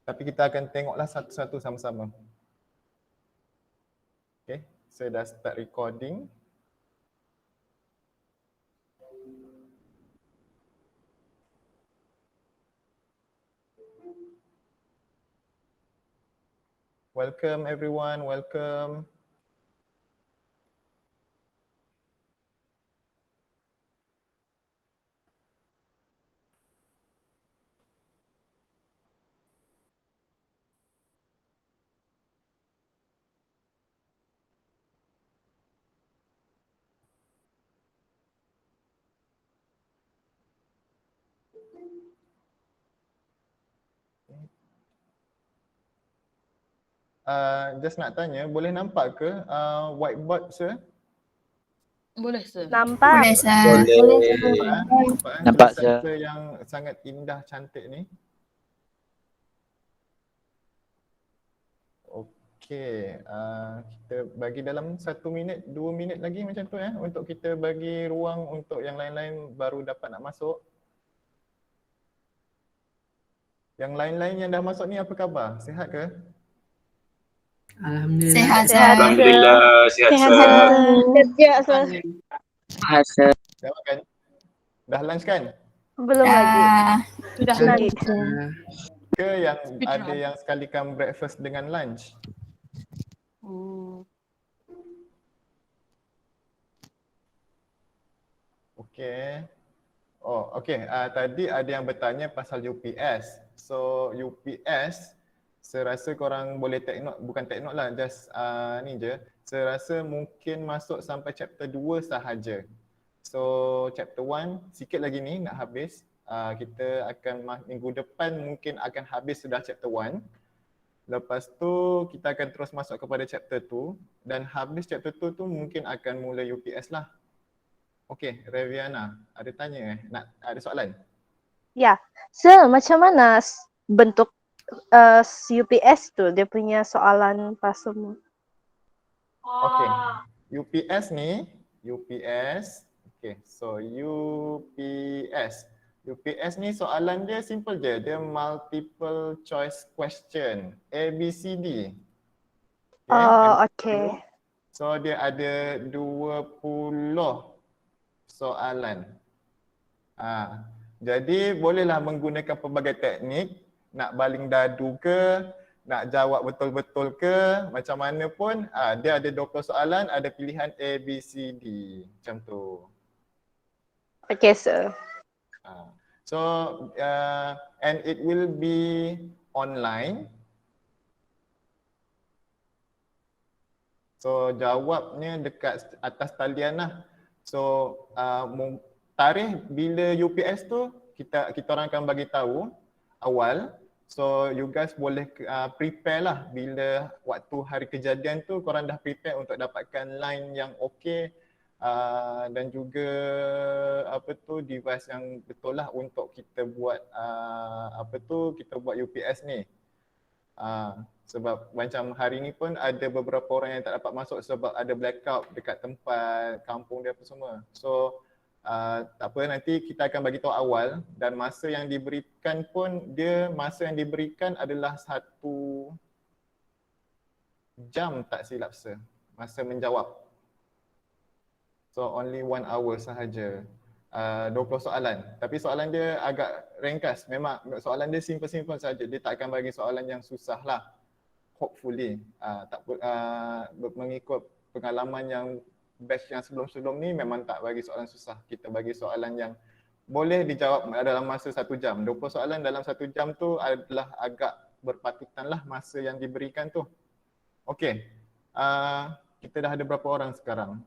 Tapi kita akan tengoklah satu-satu sama-sama. Okay, saya dah start recording. Welcome everyone, welcome. Just nak tanya, boleh nampak ke whiteboard saya? Boleh, sir. Nampak. Boleh, sir. Nampak sir. Nampak yang sangat indah, cantik ni. Okey, kita bagi dalam 1 minit, 2 minit lagi macam tu untuk kita bagi ruang untuk yang lain-lain baru dapat nak masuk. Yang lain-lain yang dah masuk ni apa khabar? Sihat ke? Alhamdulillah. Sehat, Alhamdulillah, sihat sir. Hai, sir. Dah makan? Dah lunch kan? Belum lagi. Sudah Lagi. Ke yang ada yang sekalikan breakfast dengan lunch? Okey. Oh, okey. Tadi ada yang bertanya pasal UPS. So, UPS, saya rasa korang boleh take note, bukan take note lah, just ni je. Saya rasa mungkin masuk sampai chapter 2 sahaja. So, chapter 1 sikit lagi ni nak habis. Kita akan minggu depan mungkin akan habis sudah chapter 1. Lepas tu kita akan terus masuk kepada chapter 2 dan habis chapter 2 tu mungkin akan mula UPS lah. Okey, Reviana, ada tanya nak ada soalan? Ya. Sir, macam mana bentuk UPS tu? Dia punya soalan pas semua. Okey. UPS ni, okey. So UPS ni soalan dia simple je. Dia multiple choice question. A, B, C, D. Okey. So dia ada 20 soalan. Jadi bolehlah menggunakan pelbagai teknik, nak baling dadu ke, nak jawab betul-betul ke, macam mana pun dia ada 20 soalan, ada pilihan A, B, C, D. Macam tu. Okey, sir. So and it will be online. So jawabnya dekat atas talian lah. So tarikh bila UPS tu kita orang akan bagi tahu awal. So you guys boleh prepare lah bila waktu hari kejadian tu korang dah prepare untuk dapatkan line yang okey dan juga device yang betul lah untuk kita buat kita buat UPS ni. Sebab macam hari ni pun ada beberapa orang yang tak dapat masuk sebab ada blackout dekat tempat kampung dia apa semua. So tak apa, nanti kita akan bagi tahu awal dan masa yang diberikan pun masa yang diberikan adalah 1 jam tak silap saya masa menjawab. So only 1 hour sahaja. 20 soalan. Tapi soalan dia agak ringkas. Memang soalan dia simple-simple saja. Dia tak akan bagi soalan yang susah lah. Hopefully. Mengikut pengalaman yang batch yang sebelum-sebelum ni memang tak bagi soalan susah. Kita bagi soalan yang boleh dijawab dalam masa 1 jam. 20 soalan dalam 1 jam tu adalah agak berpatutan lah masa yang diberikan tu. Okey. Kita dah ada berapa orang sekarang?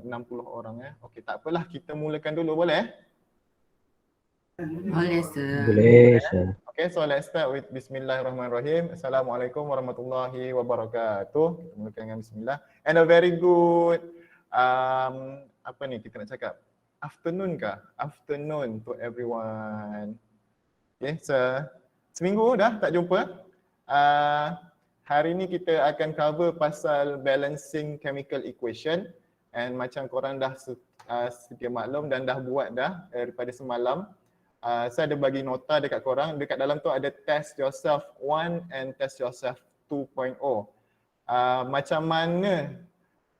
60 orang Okey, tak apalah, kita mulakan dulu, boleh? Boleh, sir. Boleh, sir. Okay, so let's start with Bismillahirrahmanirrahim. Assalamualaikum warahmatullahi wabarakatuh. Kita mulakan dengan Bismillah. And a very good, apa ni kita nak cakap? Afternoon kah? Afternoon to everyone. Okay, so seminggu dah tak jumpa. Hari ni kita akan cover pasal balancing chemical equation. And macam korang dah sedia maklum dan dah buat dah daripada semalam. Saya ada bagi nota dekat korang, dekat dalam tu ada test yourself 1 and test yourself 2.0. Macam mana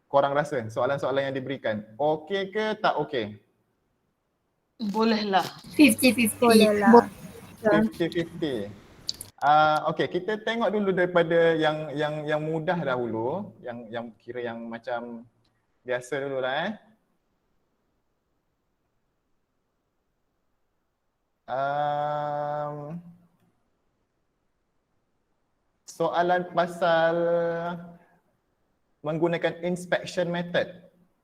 korang rasa soalan-soalan yang diberikan? Okey ke tak okey? Boleh lah. 50-50. Boleh lah. 50-50. Okey, kita tengok dulu daripada yang mudah dahulu, yang kira yang macam biasa dululah soalan pasal menggunakan inspection method,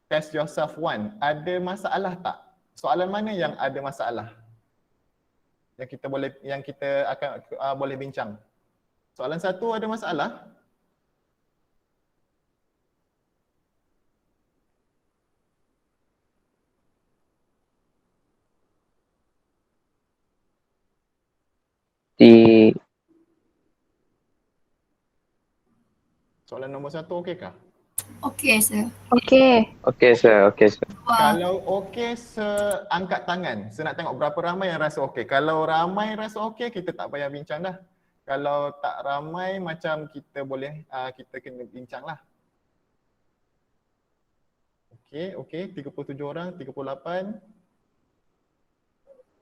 test yourself 1, ada masalah tak? Soalan mana yang ada masalah? Yang kita akan boleh bincang. Soalan 1 ada masalah? Soalan nombor 1 okey kah? Okey, sir. Okey. Okey, sir. Okey, sir. Wah, Kalau okey, angkat tangan. Saya nak tengok berapa ramai yang rasa okey. Kalau ramai rasa okey, kita tak payah bincang dah. Kalau tak ramai, macam kita boleh, kita kena bincang lah. Okey. 37 orang, 38.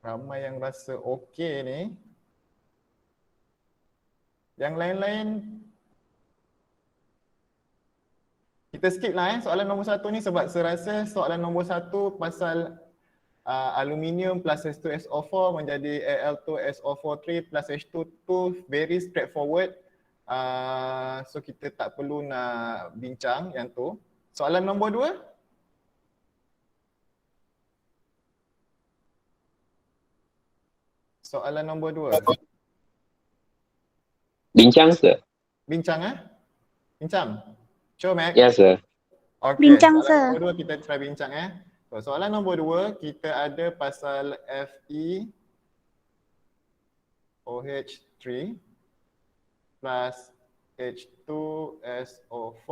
Ramai yang rasa okey ni. Yang lain-lain, kita skip lah soalan nombor 1 ni sebab saya rasa soalan nombor 1 pasal aluminium plus H2SO4 menjadi Al2SO43 plus H2 very straightforward. So kita tak perlu nak bincang yang tu. Soalan nombor 2. Soalan nombor 2. Bincang, sir. Bincang Bincang. Sure, Mac? Ya, sir. Okay, Bincang, soalan sir. nombor 2 kita try bincang So, soalan nombor 2 kita ada pasal Fe OH3 plus H2SO4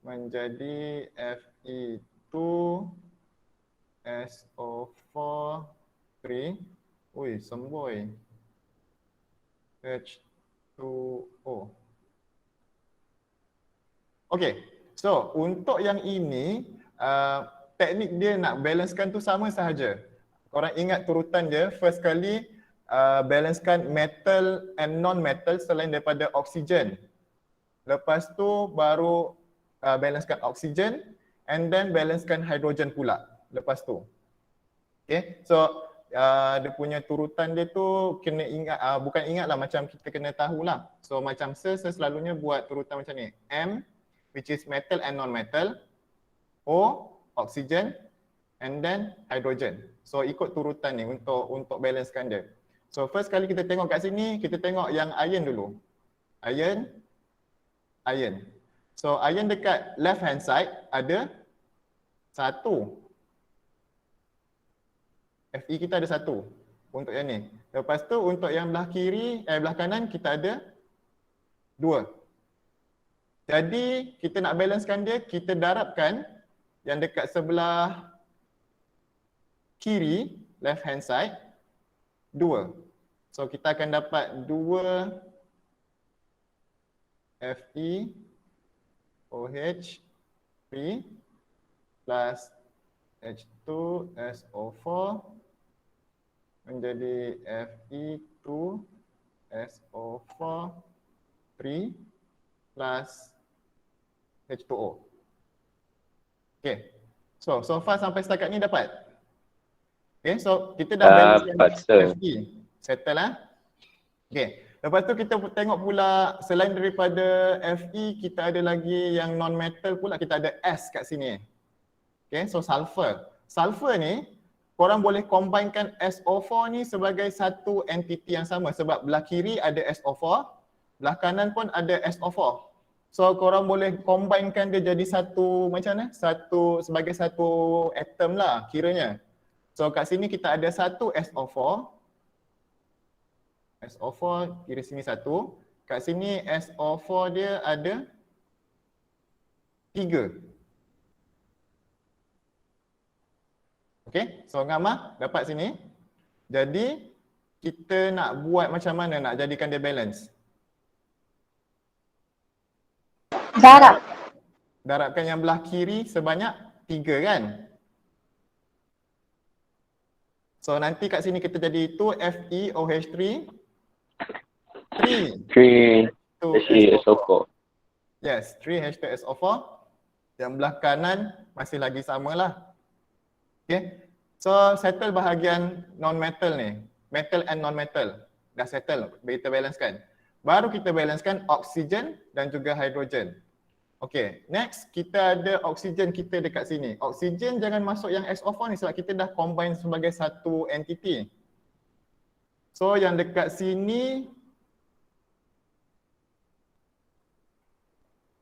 menjadi Fe2SO4 3. Semboi. H2O. Okay, so untuk yang ini teknik dia nak balancekan tu sama sahaja. Korang ingat turutan dia, first kali balancekan metal and non-metal selain daripada oksigen. Lepas tu baru balancekan oksigen and then balancekan hidrogen pula lepas tu. Okay, so dia punya turutan dia tu kena ingat, bukan ingat lah, macam kita kena tahulah. So macam saya selalunya buat turutan macam ni. M, which is metal and non-metal, O, oxygen, and then hydrogen. So ikut turutan ni untuk balancekan dia. So first kali kita tengok kat sini, kita tengok yang iron dulu. Iron. So iron dekat left hand side ada 1. Fe kita ada 1 untuk yang ni. Lepas tu untuk yang belah kiri, belah kanan kita ada 2. Jadi kita nak balancekan dia, kita darabkan yang dekat sebelah kiri, left hand side, 2. So kita akan dapat 2 Fe OH3 plus H2SO4 menjadi Fe2SO4 3 plus H2O. Okay. So far sampai setakat ni dapat? Okay, so kita dah balance Dapat, sir. Fe. Settle lah. Okay. Lepas tu kita tengok pula selain daripada Fe, kita ada lagi yang non-metal pula, kita ada S kat sini. Okay, so sulfur. Sulfur ni, korang boleh combinekan SO4 ni sebagai satu entiti yang sama sebab belah kiri ada SO4, belah kanan pun ada SO4. So korang boleh combinekan dia jadi satu, macam mana? Sebagai satu atom lah kiranya. So kat sini kita ada satu SO4. SO4 kiri sini 1. Kat sini SO4 dia ada 3. Okay, so Ngama dapat sini. Jadi kita nak buat macam mana nak jadikan dia balance? Darab. Darabkan yang belah kiri sebanyak 3 kan? So nanti kat sini kita jadi 2FeOH3 3 3 2SO4. SO4. Yes, 3H2SO4. Yang belah kanan masih lagi samalah. Okay. So settle bahagian non-metal ni. Metal and non-metal. Dah settle, kita balance kan. Baru kita balancekan oksigen dan juga hidrogen. Okay, next kita ada oksigen kita dekat sini. Oksigen jangan masuk yang SO4 ni sebab kita dah combine sebagai satu entity. So yang dekat sini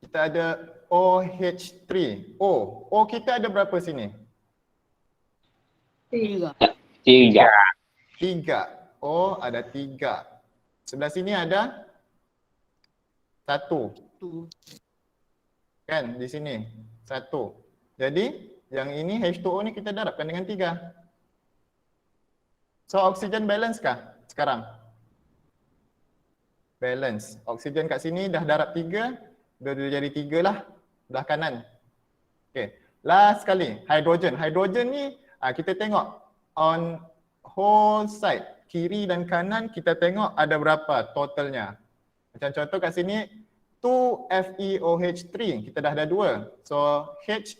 kita ada OH3. O kita ada berapa sini? 3. 3. 3. O ada 3. Sebelah sini ada 1. 2. Kan di sini 1. Jadi yang ini H2O ni kita darabkan dengan 3. So oksigen balance kah sekarang? Balance. Oksigen kat sini dah darab 3, dia jadi 3 lah belah kanan. Okay. Last sekali hidrogen. Hidrogen ni kita tengok on whole side kiri dan kanan kita tengok ada berapa totalnya. Macam contoh kat sini 2FeOH3 kita dah ada 2. So H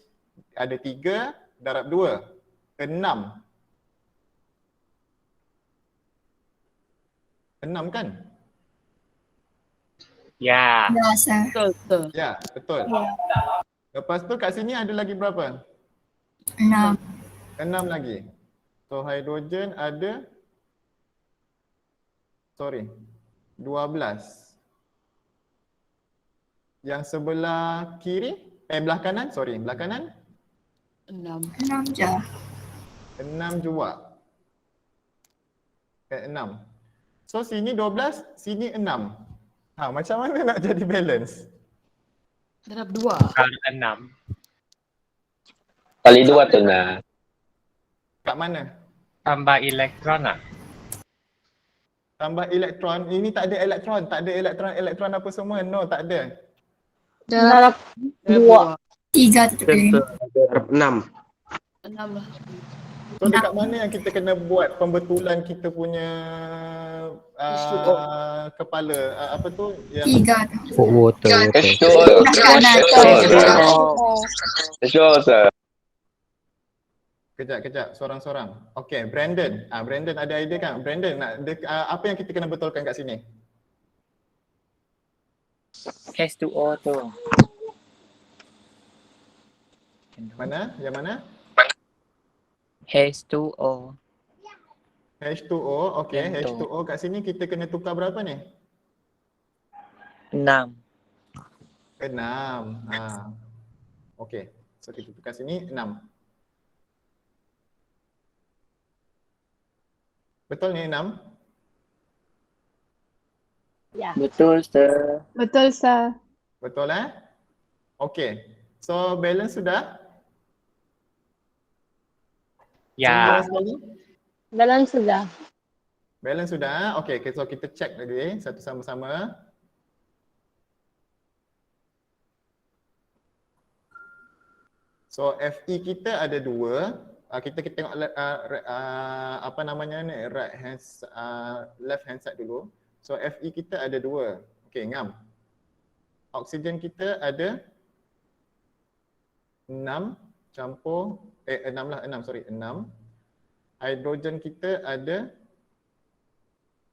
ada 3 darab 2 6. 6 kan? Ya. Ya, sir. Betul, betul. Ya, betul. Lepas tu kat sini ada lagi berapa? 6. 6 lagi. So hidrogen ada 12. Yang sebelah kiri, belah kanan, belah kanan 6. 6 je. 6 juga. 6. So sini 12, sini 6. Macam mana nak jadi balance? Darab 2. Darab 6. Kali 2 tu nak. Kat mana? Tambah elektron lah. Tambah elektron. Ini tak ada elektron. Tak ada elektron apa semua. No, tak ada. Darab 2. 3 tetap dia. Darab 6. 6 lah. So dekat mana yang kita kena buat pembetulan kita punya kepala apa tu yang 3 tu. Water. H2O. Kanan. H2O sir. Kejap sorang-sorang. Okay, Brandon. Brandon ada idea kan? Brandon nak apa yang kita kena betulkan kat sini? H2O tu. Mana? Yang mana? H2O. H2O. Okay, Yang tu. H2O kat sini kita kena tukar berapa ni? 6. 6. Okay. So kita tukar sini 6. Betul ni 6? Ya. Betul sir. Betul, sir. Betul Okay. So balance sudah? Ya. Balance lagi? Dalam sudah. Balance sudah. Okay, so kita check lagi satu sama-sama. So Fe kita ada 2. Kita tengok apa namanya ni, left hand side dulu. So Fe kita ada 2. Okay, ngam. Oksigen kita ada 6 campur 6 lah, 6. Hidrogen kita ada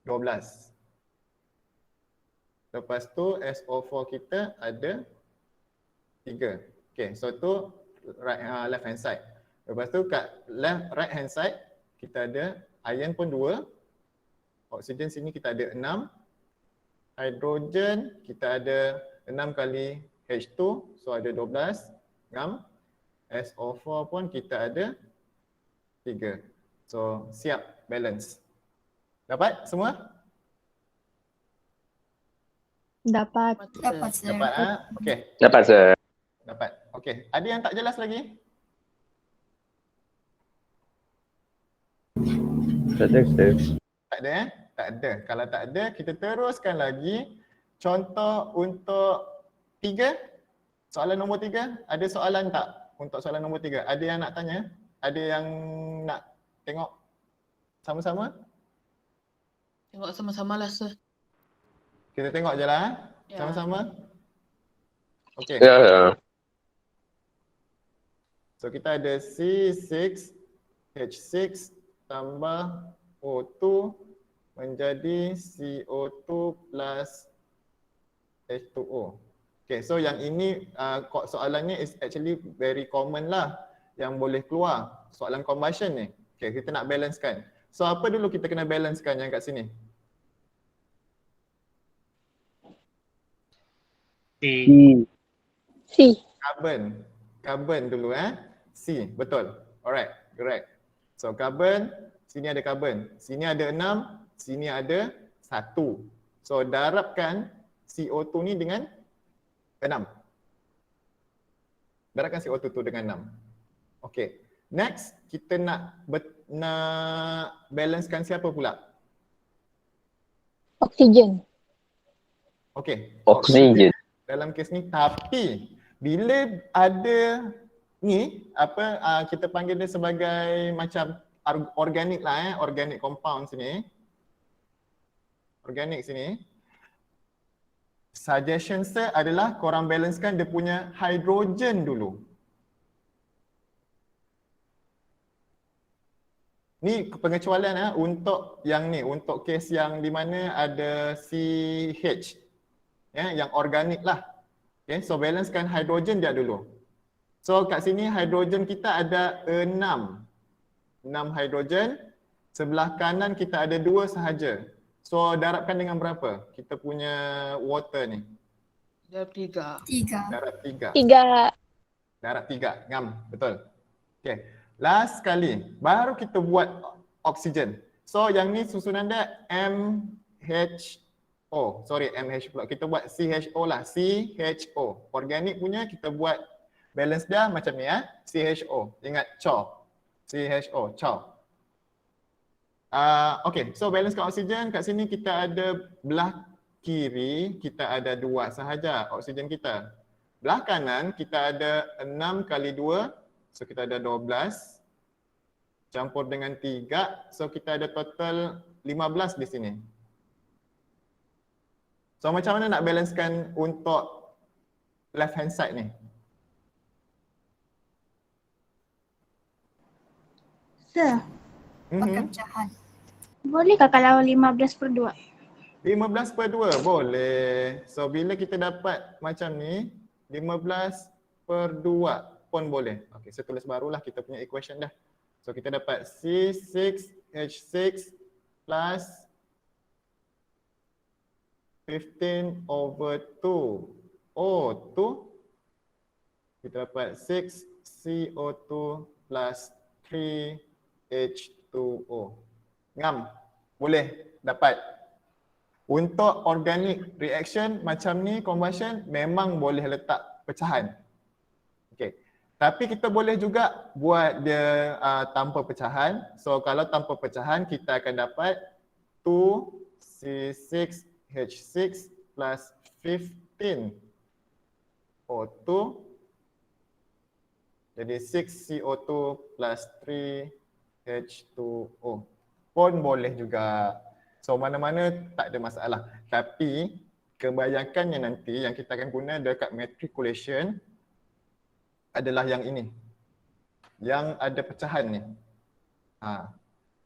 12. Lepas tu SO4 kita ada 3. Okay, so tu left hand side. Lepas tu kat right hand side kita ada iron pun 2. Oksigen sini kita ada 6. Hidrogen kita ada 6 kali H2, so ada 12. Ngam. SO4 pun kita ada 3. So siap balance. Dapat semua? Dapat. Dapat, sir. Dapat Okay. Dapat sir. Dapat. Okay. Ada yang tak jelas lagi? Tak ada, sir. Tak ada Tak ada. Kalau tak ada, kita teruskan lagi. Contoh untuk 3. Soalan nombor 3. Ada soalan tak untuk soalan nombor 3? Ada yang nak tanya? Ada yang nak tengok sama-sama? Tengok sama-sama lah, sir. Kita tengok je lah. Ya. Sama-sama. Okey. Ya, ya. So kita ada C6H6 tambah O2 menjadi CO2 plus H2O. Okay, so yang ini soalannya is actually very common lah yang boleh keluar. Soalan combustion ni. Okay, kita nak balancekan. So apa dulu kita kena balancekan yang kat sini? C. Carbon dulu C, betul. Alright, correct. So carbon, sini ada carbon. Sini ada 6, sini ada 1. So darabkan CO2 ni dengan 6. Darabkan CO2 tu dengan 6. Okay. Next, kita nak balancekan siapa pula? Oksigen. Okay. Oksigen. Dalam kes ni, tapi bila ada ni kita panggil dia sebagai macam organik lah organic compound sini. Organik sini. Suggestion saya adalah korang balancekan dia punya hidrogen dulu. Ni pengecualian untuk yang ni, untuk kes yang di mana ada CH yang organik lah. Okay, so balancekan hidrogen dia dulu. So kat sini hidrogen kita ada 6. 6 hidrogen. Sebelah kanan kita ada 2 sahaja. So darabkan dengan berapa? Kita punya water ni. Darab 3. 3. Darab 3. 3. Darab 3. Ngam, betul. Okay. Last kali, baru kita buat oksigen. So yang ni susunan dia MH. Sorry, MH pula. Kita buat CHO lah. CHO. Organik punya kita buat balance dia macam ni CHO. Ingat CHO. CHO. CHO. Okay, so balancekan oksigen. Kat sini kita ada belah kiri, kita ada 2 sahaja oksigen kita. Belah kanan kita ada 6 kali 2. So kita ada 12. Campur dengan 3. So kita ada total 15 di sini. So macam mana nak balancekan untuk left hand side ni? Sir, Pakai pecahan. bolehkah kalau 15/2? 15/2 boleh. So bila kita dapat macam ni, 15/2 pun boleh. Okay, saya tulis barulah kita punya equation dah. So kita dapat C6H6 plus 15/2 O2. Kita dapat 6 CO2 plus 3 H2O. Ngam, boleh dapat. Untuk organic reaction macam ni, combustion, memang boleh letak pecahan. Okay. Tapi kita boleh juga buat dia tanpa pecahan. So kalau tanpa pecahan, kita akan dapat 2C6H6 plus 15 O2. Jadi 6CO2 plus 3H2O. Pun boleh juga. So mana-mana tak ada masalah. Tapi kebanyakannya nanti yang kita akan guna dekat matriculation adalah yang ini. Yang ada pecahan ni.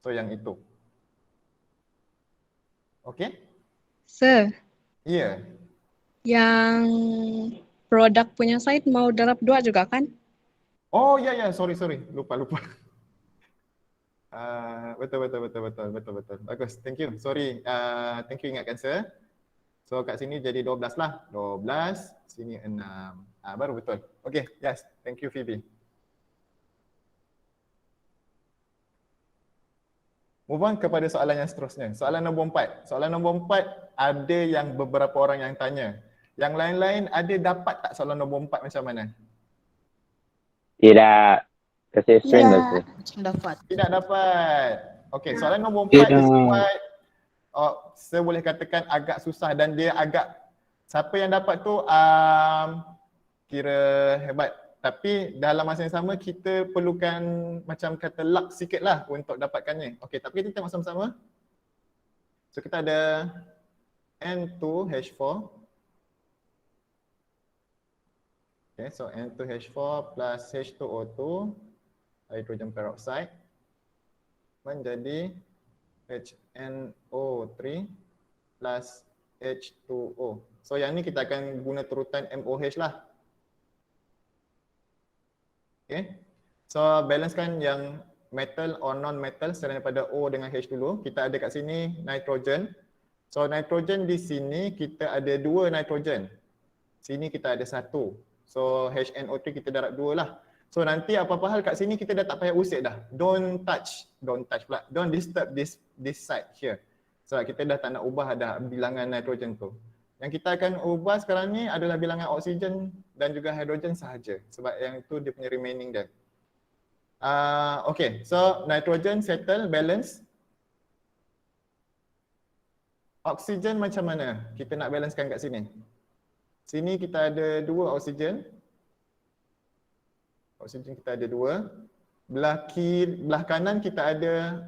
So yang itu. Okay? Sir, Ya. yang produk punya side mau darab 2 juga kan? Oh ya, sorry. Lupa. Betul. Bagus. Thank you. Sorry. Thank you ingatkan saya. So kat sini jadi 12 lah. 12, sini 6. Baru betul. Okay, yes. Thank you Phoebe. Move on kepada soalan yang seterusnya. Soalan nombor 4. Soalan nombor 4 ada yang beberapa orang yang tanya. Yang lain-lain ada dapat tak soalan nombor 4 macam mana? Tidak. Kasih screen dah tu. Macam dapat. Tidak dapat. Okay, soalan nombor Ya 4 is dah. quite, saya boleh katakan agak susah dan dia agak, siapa yang dapat tu kira hebat. Tapi dalam masa yang sama kita perlukan macam kata luck sikit lah untuk dapatkannya. Okay, tapi kita tengok sama-sama. So kita ada N2H4. Okay, so N2H4 plus H2O2, hydrogen peroxide, menjadi HNO3 plus H2O. So yang ni kita akan guna turutan MOH lah. Okay, so balancekan yang metal or non-metal selain daripada O dengan H dulu. Kita ada kat sini nitrogen. So nitrogen di sini kita ada 2 nitrogen. Sini kita ada 1. So HNO3 kita darab 2 lah. So nanti apa-apa hal kat sini kita dah tak payah usik dah. Don't touch pula. Don't disturb this side here. So kita dah tak nak ubah dah bilangan nitrogen tu. Yang kita akan ubah sekarang ni adalah bilangan oksigen dan juga hidrogen sahaja. Sebab yang itu dia punya remaining dia. Okay, so nitrogen settle, balance. Oksigen macam mana? Kita nak balancekan kat sini. Sini kita ada 2 oksigen. Oksigen kita ada 2. Belah kanan kita ada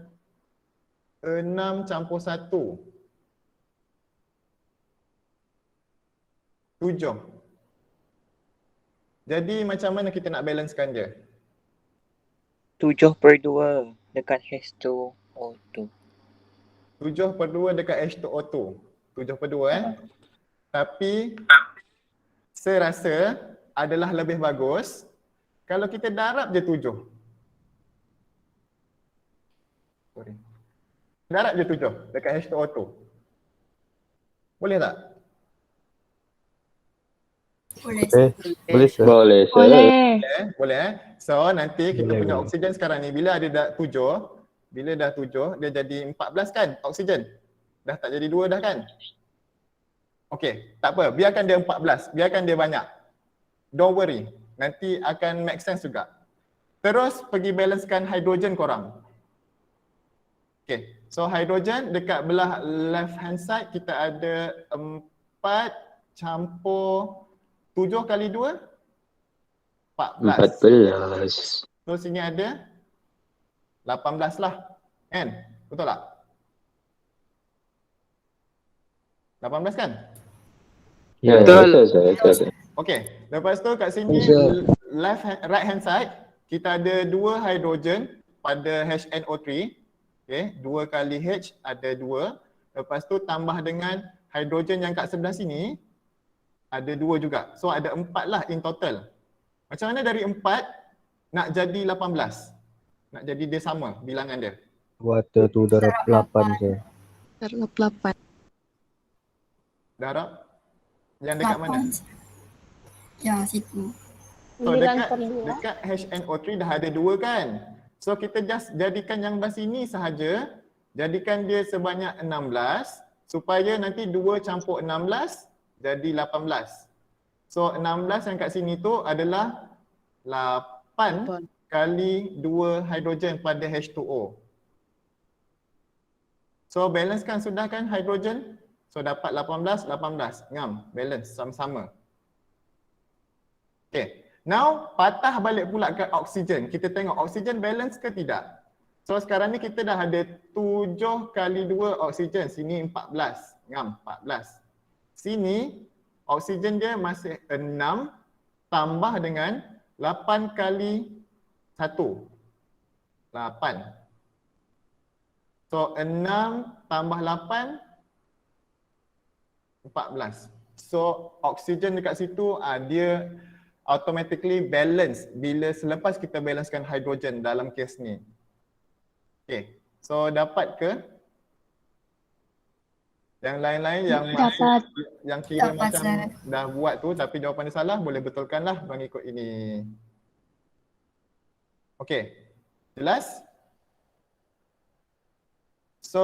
6 campur 1. 7. Jadi macam mana kita nak balancekan dia? 7/2 dekat H2O2. 7/2 dekat H2O2. 7/2 Tapi saya rasa adalah lebih bagus kalau kita darab je 7. Sorry. Darab je 7 dekat H2O2. Boleh tak? Boleh. Boleh sir. Boleh, sir. Boleh. Boleh. So nanti kita Boleh, punya boleh. oksigen sekarang ni bila ada dah 7, bila dah 7 dia jadi 14 kan oksigen. Dah tak jadi 2 dah kan? Okey, tak apa, biarkan dia 14, biarkan dia banyak. Don't worry, nanti akan make sense juga. Terus pergi balancekan hidrogen korang. Okey, so hidrogen dekat belah left hand side kita ada 4 campur 7 kali 2? 14. 14. So sini ada 18 lah. Kan? Betul tak? 18 kan? Ya, betul, sir. Betul, sir. Okey, lepas tu kat sini right hand side kita ada 2 hidrogen pada HNO3. Okey, 2 kali H ada 2. Lepas tu tambah dengan hidrogen yang kat sebelah sini ada 2 juga. So ada 4 lah in total. Macam mana dari 4 nak jadi 18? Nak jadi dia sama bilangan dia. Water tu darab 8 sir. Darab 8. Darab yang dekat mana? Ya, situ. So 9 dekat, per 2. dekat HNO3 dah ada 2 kan? So kita just jadikan yang belah sini sahaja. Jadikan dia sebanyak 16 supaya nanti 2 campur 16 jadi 18. So 16 yang kat sini tu adalah 8 kali 2 hidrogen pada H2O. So balancekan sudah kan hidrogen? So dapat 18, 18. Ngam, balance sama-sama. Okay. Now patah balik pula ke oksigen. Kita tengok oksigen balance ke tidak. So sekarang ni kita dah ada 7 kali 2 oksigen. Sini 14. Ngam, 14. Sini oksigen dia masih 6 tambah dengan 8 kali 1. 8. So 6 tambah 8, 14. So oksigen dekat situ dia automatically balance bila selepas kita balancekan hidrogen dalam kes ni. Okay, so dapat ke? Yang lain-lain yang Dapat. yang kira Dapat, macam sir. dah buat tu tapi jawapan dia salah, boleh betulkanlah mengikut ini. Okay, jelas? So,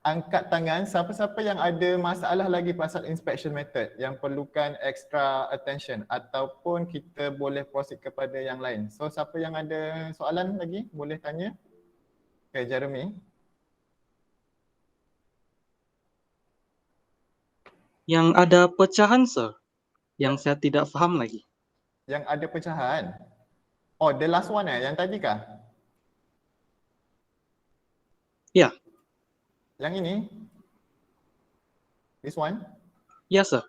angkat tangan siapa-siapa yang ada masalah lagi pasal inspection method yang perlukan extra attention ataupun kita boleh proceed kepada yang lain. So, siapa yang ada soalan lagi boleh tanya. Okay, Jeremy. Yang ada pecahan, sir. Yang saya tidak faham lagi. Yang ada pecahan. Oh, the last one yang tadi kah? Ya. Yang ini? This one? Ya, sir.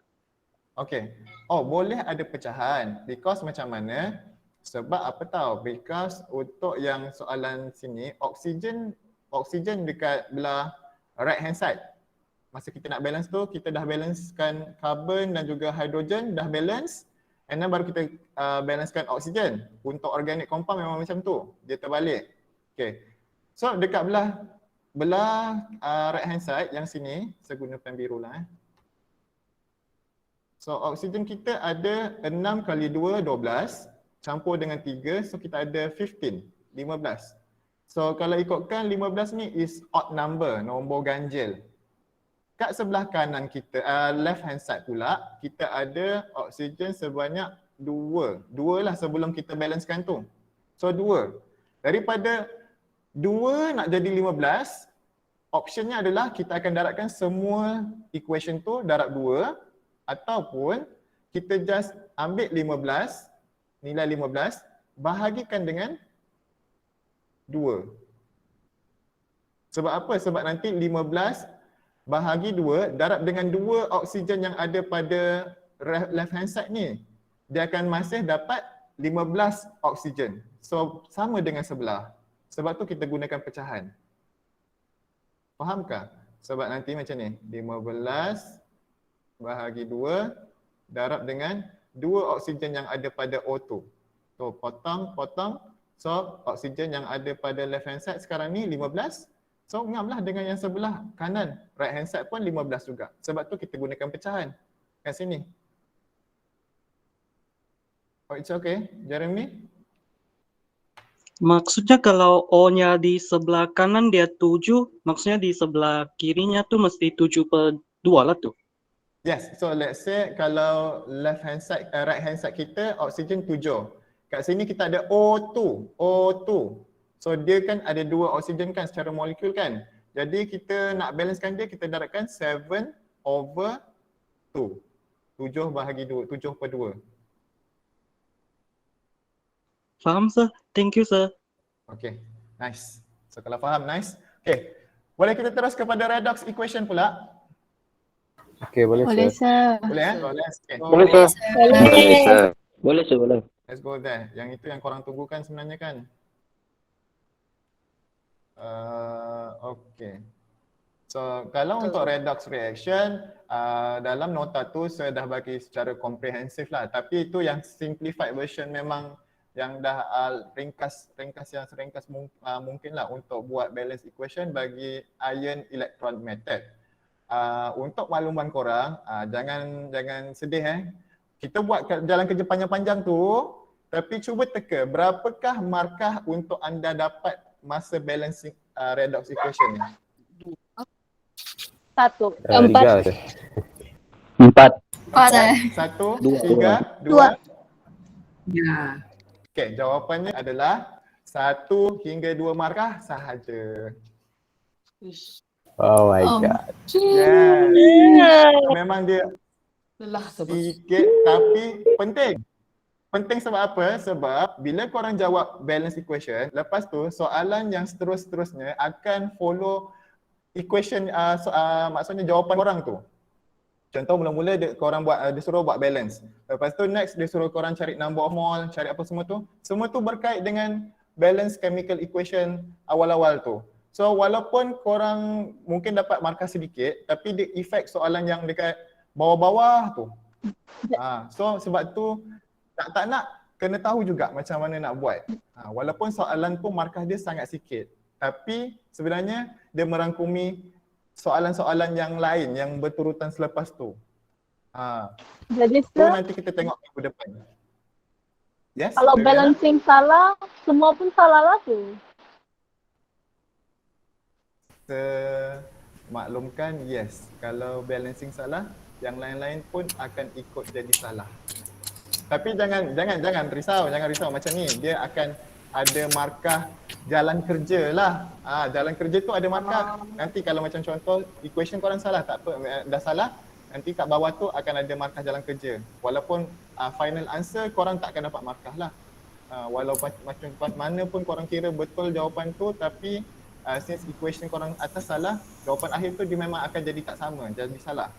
Okay. Oh, boleh ada pecahan. Because macam mana? Sebab apa tahu? Because untuk yang soalan sini, oksigen dekat belah right hand side. Masa kita nak balance tu, kita dah balancekan carbon dan juga hydrogen, dah balance. And then baru kita balancekan oksigen. Untuk organic compound memang macam tu. Dia terbalik. Okay. So dekat belah right hand side yang sini, saya guna pen biru lah. So oksigen kita ada 6 kali 2, 12. Campur dengan 3, so kita ada 15, 15. So kalau ikutkan 15 ni is odd number, nombor ganjil. Kat sebelah kanan kita, left hand side pula, kita ada oksigen sebanyak 2. 2 lah sebelum kita balancekan tu. So 2. Daripada 2 nak jadi 15, optionnya adalah kita akan darabkan semua equation tu darab 2 ataupun kita just ambil 15, nilai 15, bahagikan dengan 2. Sebab apa? Sebab nanti 15 bahagi 2 darab dengan 2 oksigen yang ada pada left hand side ni. Dia akan masih dapat 15 oksigen. So sama dengan sebelah. Sebab tu kita gunakan pecahan. Fahamkah? Sebab nanti macam ni. 15 bahagi 2 darab dengan 2 oksigen yang ada pada O2. So potong. So oksigen yang ada pada left hand side sekarang ni 15. So ngamlah dengan yang sebelah kanan, right hand side pun 15 juga. Sebab tu kita gunakan pecahan kat sini. Oh, it's okay, Jeremy? Maksudnya kalau O-nya di sebelah kanan dia 7, maksudnya di sebelah kirinya tuh mesti 7/2 lah tuh. Yes, so let's say kalau left hand side, right hand side kita oksigen 7. Kat sini kita ada O2. So dia kan ada 2 oksigen kan secara molekul kan. Jadi kita nak balancekan dia, kita darabkan 7/2. 7 bahagi 2, 7/2. Faham, sir? Thank you, sir. Okay, nice. So kalau faham, nice. Okay, boleh kita terus kepada redox equation pula? Okay, boleh sir. Boleh Boleh. Okay. Boleh sir. Boleh sir. Boleh sir, boleh. Let's go there. Yang itu yang korang tunggukan sebenarnya kan? Okay. So kalau untuk redox reaction, dalam nota tu saya dah bagi secara komprehensif lah. Tapi itu yang simplified version memang yang dah ringkas yang seringkas mungkin lah untuk buat balance equation bagi ion electron method. Untuk makluman korang, jangan sedih Kita buat jalan kerja panjang-panjang tu, tapi cuba teka berapakah markah untuk anda dapat masa balancing redox equation ni? 1. 3 sir. 4. 4. 1, 3, 2. Dua. Ya. Okay, jawapannya adalah 1 hingga 2 markah sahaja. Ish. Oh my god. Yes. Memang dia Lelah sebab. sikit tapi penting. Penting sebab apa? Sebab bila korang jawab balance equation, lepas tu soalan yang seterusnya akan follow equation, maksudnya jawapan korang tu. Contoh mula-mula dia suruh buat balance. Lepas tu next dia suruh korang cari number of mole, cari apa semua tu. Semua tu berkait dengan balance chemical equation awal-awal tu. So walaupun korang mungkin dapat markah sedikit, tapi dia effect soalan yang dekat bawah-bawah tu. So sebab tu tak nak kena tahu juga macam mana nak buat. Walaupun soalan tu markah dia sangat sikit, tapi sebenarnya dia merangkumi soalan-soalan yang lain yang berturutan selepas tu. Jadi Tu sir, nanti kita tengok minggu depan. Yes? kalau Rina? balancing salah, semua pun salah lah tu. Maklumkan yes. Kalau balancing salah, yang lain-lain pun akan ikut jadi salah. Tapi jangan risau macam ni. Dia akan ada markah jalan kerja lah. Jalan kerja tu ada markah. Nanti kalau macam contoh equation korang salah, tak apa, dah salah, nanti kat bawah tu akan ada markah jalan kerja. Walaupun final answer korang tak akan dapat markah lah. Walaupun macam mana pun korang kira betul jawapan tu, tapi since equation korang atas salah, jawapan akhir tu dia memang akan jadi tak sama, jadi salah.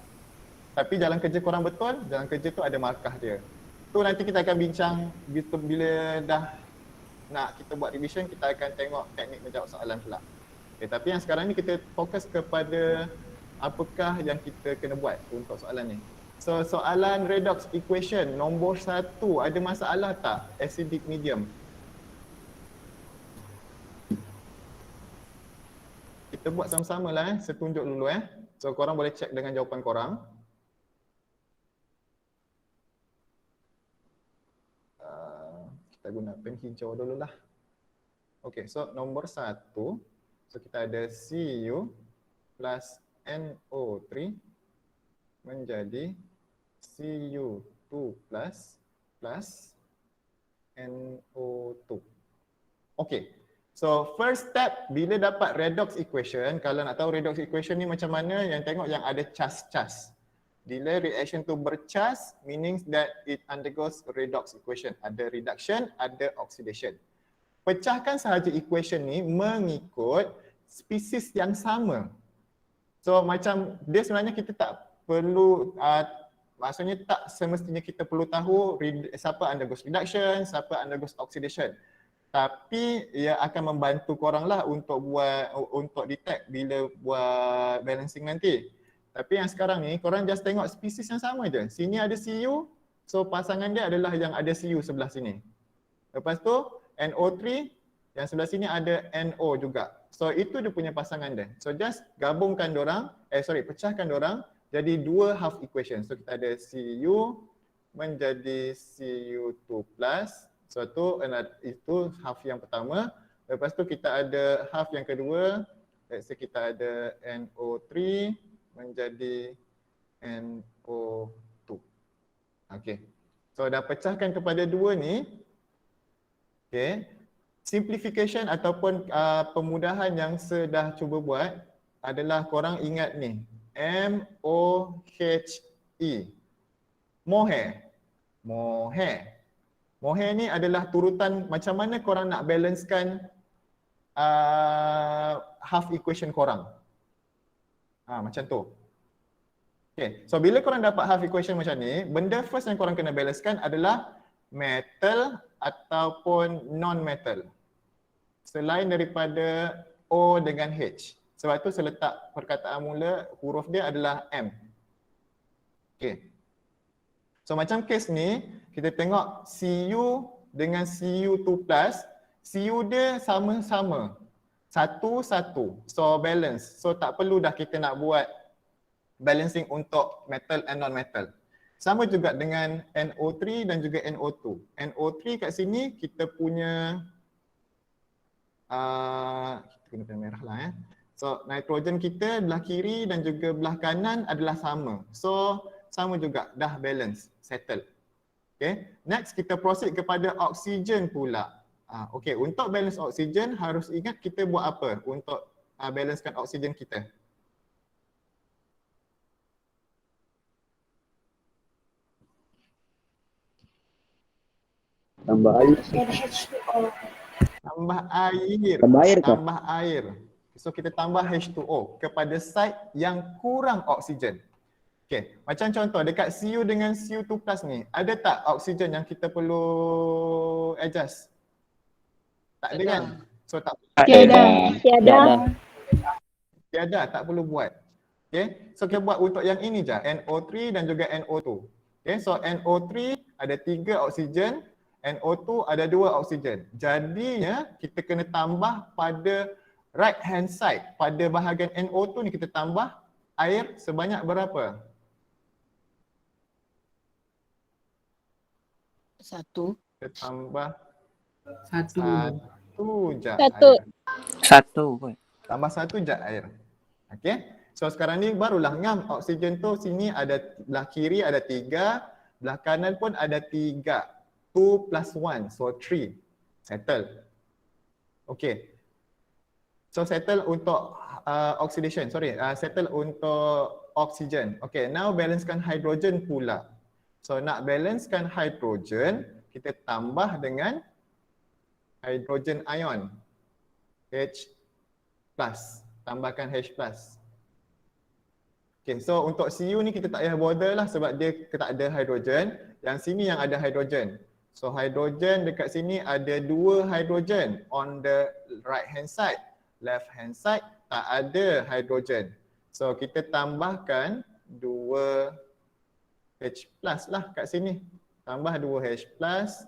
Tapi jalan kerja korang betul, jalan kerja tu ada markah dia. Tu nanti kita akan bincang bila dah nak kita buat revision, kita akan tengok teknik menjawab soalan pula. Okay, tapi yang sekarang ni kita fokus kepada apakah yang kita kena buat untuk soalan ni. So soalan redox equation nombor 1, ada masalah tak acidic medium? Kita buat sama-sama lah saya tunjuk dulu So korang boleh check dengan jawapan korang. Kita guna pen hijau dulu lah. Okay, so nombor 1, so kita ada Cu plus NO3 menjadi Cu2 plus NO2. Okay, so first step bila dapat redox equation, kalau nak tahu redox equation ni macam mana, yang tengok yang ada cas-cas. Bila reaction tu bercas, meaning that it undergoes redox equation. Ada reduction, ada oxidation. Pecahkan sahaja equation ni mengikut spesies yang sama. So macam dia sebenarnya kita tak perlu, maksudnya tak semestinya kita perlu tahu siapa undergoes reduction, siapa undergoes oxidation. Tapi ia akan membantu korang lah untuk detect bila buat balancing nanti. Tapi yang sekarang ni korang just tengok spesies yang sama je. Sini ada Cu, so pasangan dia adalah yang ada Cu sebelah sini. Lepas tu NO3, yang sebelah sini ada NO juga. So itu dia punya pasangan dia. So just gabungkan dorang, pecahkan dorang jadi 2 half equation. So kita ada Cu menjadi Cu2 plus. So itu half yang pertama. Lepas tu kita ada half yang kedua. Let's say kita ada NO3 menjadi NO2. Okay. So dah pecahkan kepada 2 ni. Okay. Simplification ataupun pemudahan yang saya dah cuba buat adalah korang ingat ni. M-O-H-E. Mohair. Mohair ni adalah turutan macam mana korang nak balancekan half equation korang. Macam tu. Okay, so bila korang dapat half equation macam ni, benda first yang korang kena balancekan adalah metal ataupun non-metal. Selain daripada O dengan H. Sebab tu saya letak perkataan mula huruf dia adalah M. Okay. So macam case ni, kita tengok Cu dengan Cu2 plus, Cu dia sama-sama. 1-1, so balance. So tak perlu dah kita nak buat balancing untuk metal and non-metal. Sama juga dengan NO3 dan juga NO2. NO3 kat sini kita punya, kita guna pen merah lah So nitrogen kita belah kiri dan juga belah kanan adalah sama. So sama juga, dah balance, settle. Okay, next kita proceed kepada oksigen pula. Okay, untuk balance oksigen harus ingat kita buat apa untuk balancekan oksigen kita. Tambah air. Tambah air. Tambah air. So kita tambah H2O kepada site yang kurang oksigen. Okay, macam contoh dekat Cu dengan Cu2 plus ni, ada tak oksigen yang kita perlu adjust? Tak ada kan? So tak tiada, tak perlu buat. Okay, so kita buat untuk yang ini je, NO3 dan juga NO2. Okay, so NO3 ada 3 oksigen, NO2 ada 2 oksigen. Jadinya kita kena tambah pada right hand side, pada bahagian NO2 ni kita tambah air sebanyak berapa? 1. Kita tambah 1. 1 je Satu. air. 1 pun. Tambah 1 je air. Okay. So sekarang ni barulah ngam oksigen tu sini ada belah kiri ada 3, belah kanan pun ada 3. 2 plus 1, so 3. Settle. Okay. So settle untuk oxidation, settle untuk oxygen. Okay, now balancekan hydrogen pula. So nak balancekan hydrogen, kita tambah dengan hydrogen ion, H+, tambahkan H+. Okay, so untuk Cu ni kita tak payah bother lah sebab dia tak ada hydrogen. Yang sini yang ada hydrogen. So hydrogen dekat sini ada 2 hydrogen on the right hand side. Left hand side tak ada hydrogen. So kita tambahkan 2 H+ lah kat sini. Tambah 2 H+ plus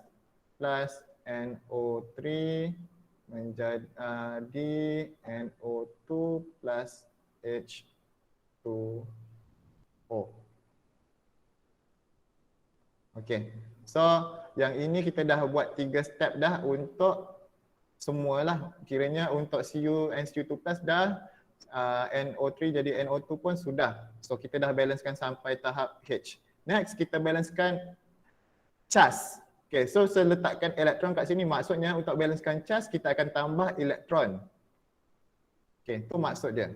NO3 menjadi NO2 plus H2O. Okay. So yang ini kita dah buat 3 step dah untuk semualah. Kiranya untuk Cu and Cu2 plus dah, NO3 jadi NO2 pun sudah. So kita dah balancekan sampai tahap H. Next kita balancekan cas. Okay, so saya letakkan elektron kat sini. Maksudnya untuk balancekan cas kita akan tambah elektron. Okay, tu maksud dia.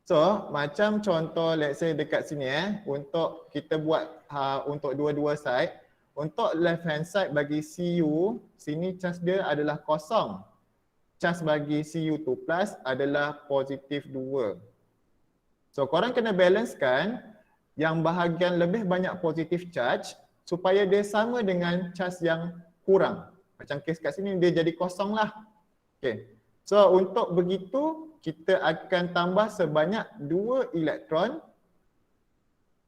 So macam contoh let's say dekat sini untuk kita buat untuk dua-dua side. Untuk left hand side bagi Cu, sini cas dia adalah kosong. Cas bagi Cu2 plus adalah positif 2. So korang kena balancekan yang bahagian lebih banyak positif charge supaya dia sama dengan cas yang kurang. Macam kes kat sini dia jadi kosong lah. Okay. So untuk begitu kita akan tambah sebanyak 2 elektron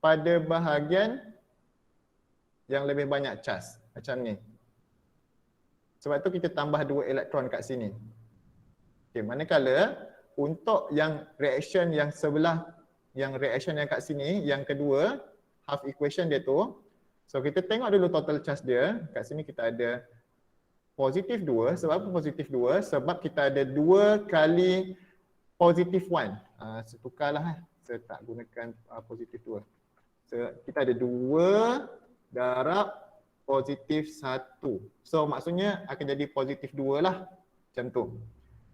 pada bahagian yang lebih banyak cas. Macam ni. Sebab tu kita tambah 2 elektron kat sini. Okay, manakala untuk yang reaction yang sebelah, yang reaction yang kat sini, yang kedua, half equation dia tu. So kita tengok dulu total charge dia. Kat sini kita ada positif 2. Sebab apa positif 2? Sebab kita ada 2 kali positif 1. Saya tukarlah. Saya tak gunakan positif 2. So kita ada 2 darab positif 1. So maksudnya akan jadi positif 2 lah. Macam tu.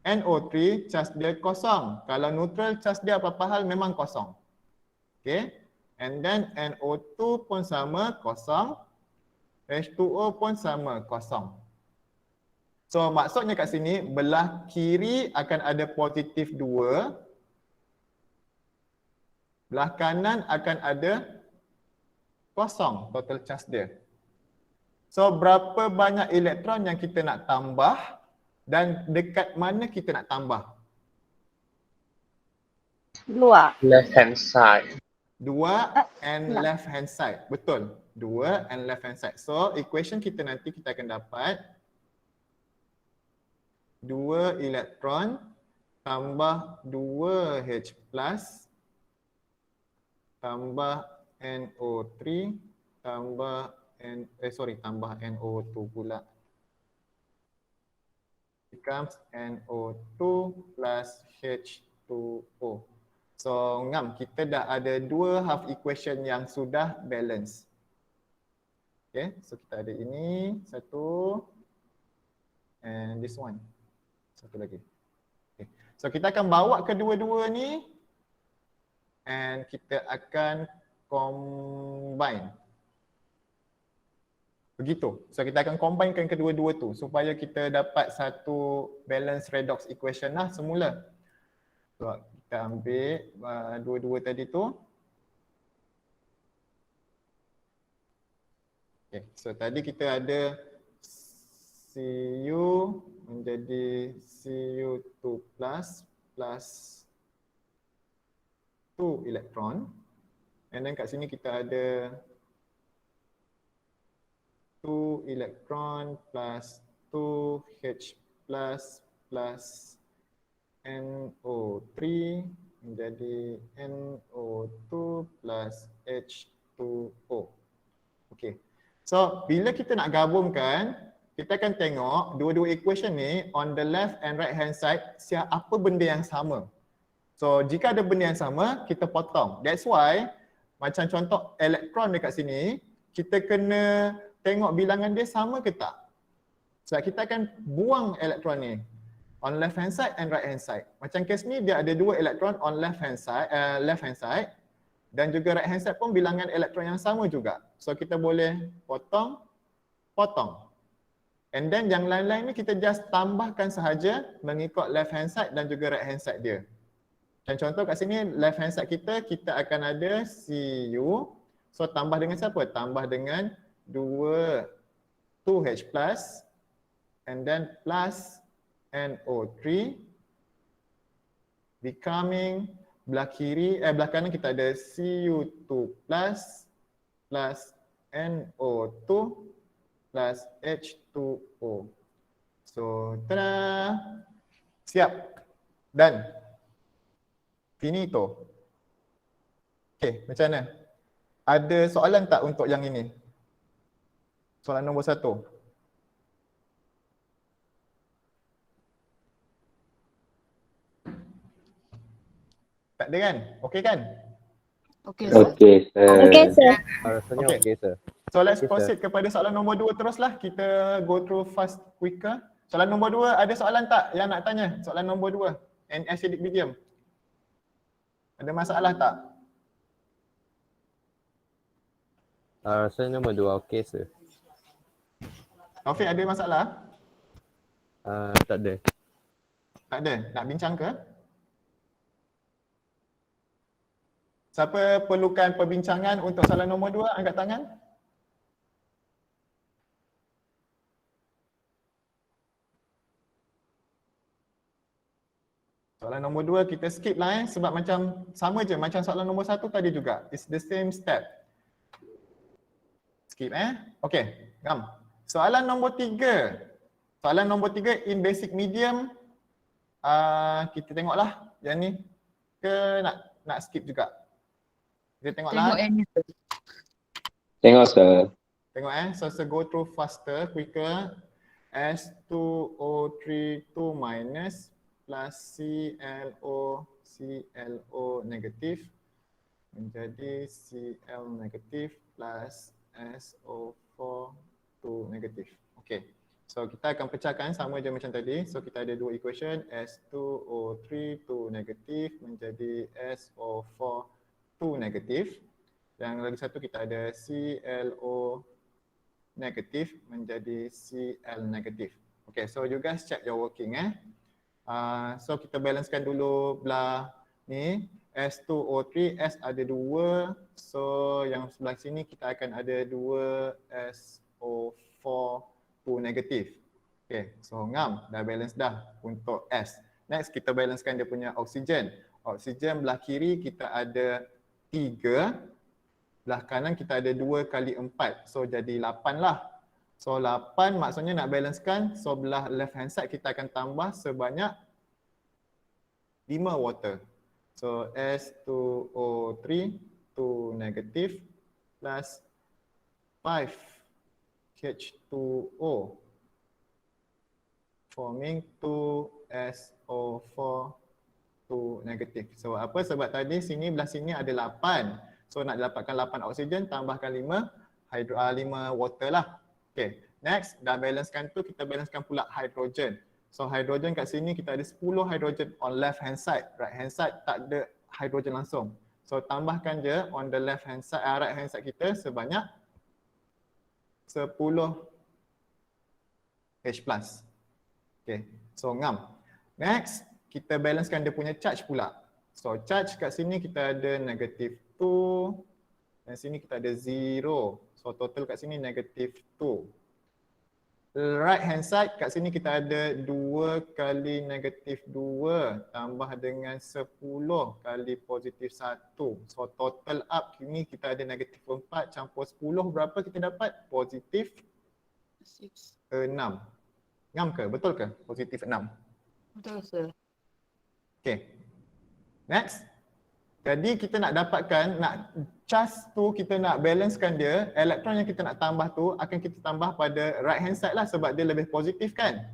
NO3 charge dia kosong. Kalau neutral charge dia apa-apa hal memang kosong. Okay. And then NO2 pun sama kosong. H2O pun sama kosong. So maksudnya kat sini belah kiri akan ada positif 2. Belah kanan akan ada kosong total charge dia. So berapa banyak elektron yang kita nak tambah dan dekat mana kita nak tambah? Luar. Left hand side. 2 and left hand side. Betul. 2 and left hand side. So equation kita nanti kita akan dapat 2 elektron tambah 2 H plus tambah NO3 tambah tambah NO2 pula. Becomes NO2 plus H2O. So ngam, kita dah ada 2 half equation yang sudah balance. Okay, so kita ada ini satu and this one. Satu lagi. Okay. So kita akan bawa kedua-dua ni and kita akan combine. Begitu. So kita akan combinekan kedua-dua tu supaya kita dapat satu balance redox equation lah semula. So kita ambil dua-dua tadi tu. Okay. So tadi kita ada Cu menjadi Cu2 plus 2 elektron. And then kat sini kita ada 2 elektron plus 2 H plus NO3 menjadi NO2 plus H2O. Okay. So bila kita nak gabungkan, kita akan tengok dua-dua equation ni on the left and right hand side apa benda yang sama. So jika ada benda yang sama, kita potong. That's why macam contoh elektron dekat sini, kita kena tengok bilangan dia sama ke tak. Sebab kita akan buang elektron ni. on left hand side and right hand side. Macam kes ni dia ada 2 elektron on left hand side dan juga right hand side pun bilangan elektron yang sama juga. So kita boleh potong. And then yang lain-lain ni kita just tambahkan sahaja mengikut left hand side dan juga right hand side dia. Dan contoh kat sini left hand side kita akan ada Cu. So tambah dengan siapa? Tambah dengan 2H plus and then plus NO3 becoming belah kanan kita ada Cu2 plus NO2 plus H2O. So, tada! Siap. Done. Finito. Okay, macam mana? Ada soalan tak untuk yang ini? Soalan nombor 1. Tak ada kan? Okey kan? Okay, sir. Okey, sir. Okay, sir. Rasanya Okey. okey, sir. So let's Okay, sir. proceed kepada soalan nombor 2 teruslah. Kita go through fast quicker. Soalan nombor 2, ada soalan tak yang nak tanya? Soalan nombor 2, acidic medium. Ada masalah tak? Rasanya nombor 2 okey, sir. Taufik ada masalah? Tak ada. Tak ada. Nak bincang ke? Siapa perlukan perbincangan untuk soalan nombor 2? Angkat tangan. Soalan nombor 2 kita skip lah sebab macam sama je macam soalan nombor 1 tadi juga. It's the same step. Skip Okay, ngam. Soalan nombor 3. Soalan nombor 3 in basic medium. Kita tengoklah yang ni ke nak skip juga. Kita tengoklah. Tengok yang ni, sir. Tengok, sir. Tengok so go through faster, quicker. S2O3 2 minus plus ClO negatif menjadi Cl negatif plus SO4 2 negatif. Okay. So kita akan pecahkan sama je macam tadi. So kita ada 2 equation, S2O3 2 negatif menjadi SO4 2 negatif. Yang lagi satu kita ada ClO negatif menjadi Cl negatif. Okay, so you guys check your working So kita balancekan dulu belah ni S2O3, S ada 2. So yang sebelah sini kita akan ada 2 SO4 2 negatif. Okay, so ngam dah balance dah untuk S. Next kita balancekan dia punya oksigen. Oksigen belah kiri kita ada 3. Belah kanan kita ada 2 kali 4. So jadi 8 lah. So 8 maksudnya nak balancekan. So belah left hand side kita akan tambah sebanyak 5 water. So S2O3 2 negatif plus 5 H2O forming 2SO4 2 negatif. So apa sebab tadi sini belah sini ada 8. So nak dapatkan 8 oksigen tambahkan 5 water lah. Okay, next dah balancekan tu kita balancekan pula hydrogen. So hydrogen kat sini kita ada 10 hydrogen on left hand side. Right hand side tak ada hydrogen langsung. So tambahkan je on the left hand side, right hand side kita sebanyak 10 H+. Okay, so ngam. Next, kita balancekan dia punya charge pula. So charge kat sini kita ada negatif 2 dan sini kita ada 0. So total kat sini negatif 2. Right hand side kat sini kita ada 2 kali negatif 2 tambah dengan 10 kali positif 1. So total up ini kita ada negatif 4 campur 10 berapa kita dapat? Positif 6. Ngam ke? Betul ke? Positif 6. Betul, sir. Okay. Next. Jadi kita nak dapatkan, nak charge tu kita nak balancekan dia, elektron yang kita nak tambah tu akan kita tambah pada right hand side lah sebab dia lebih positif kan.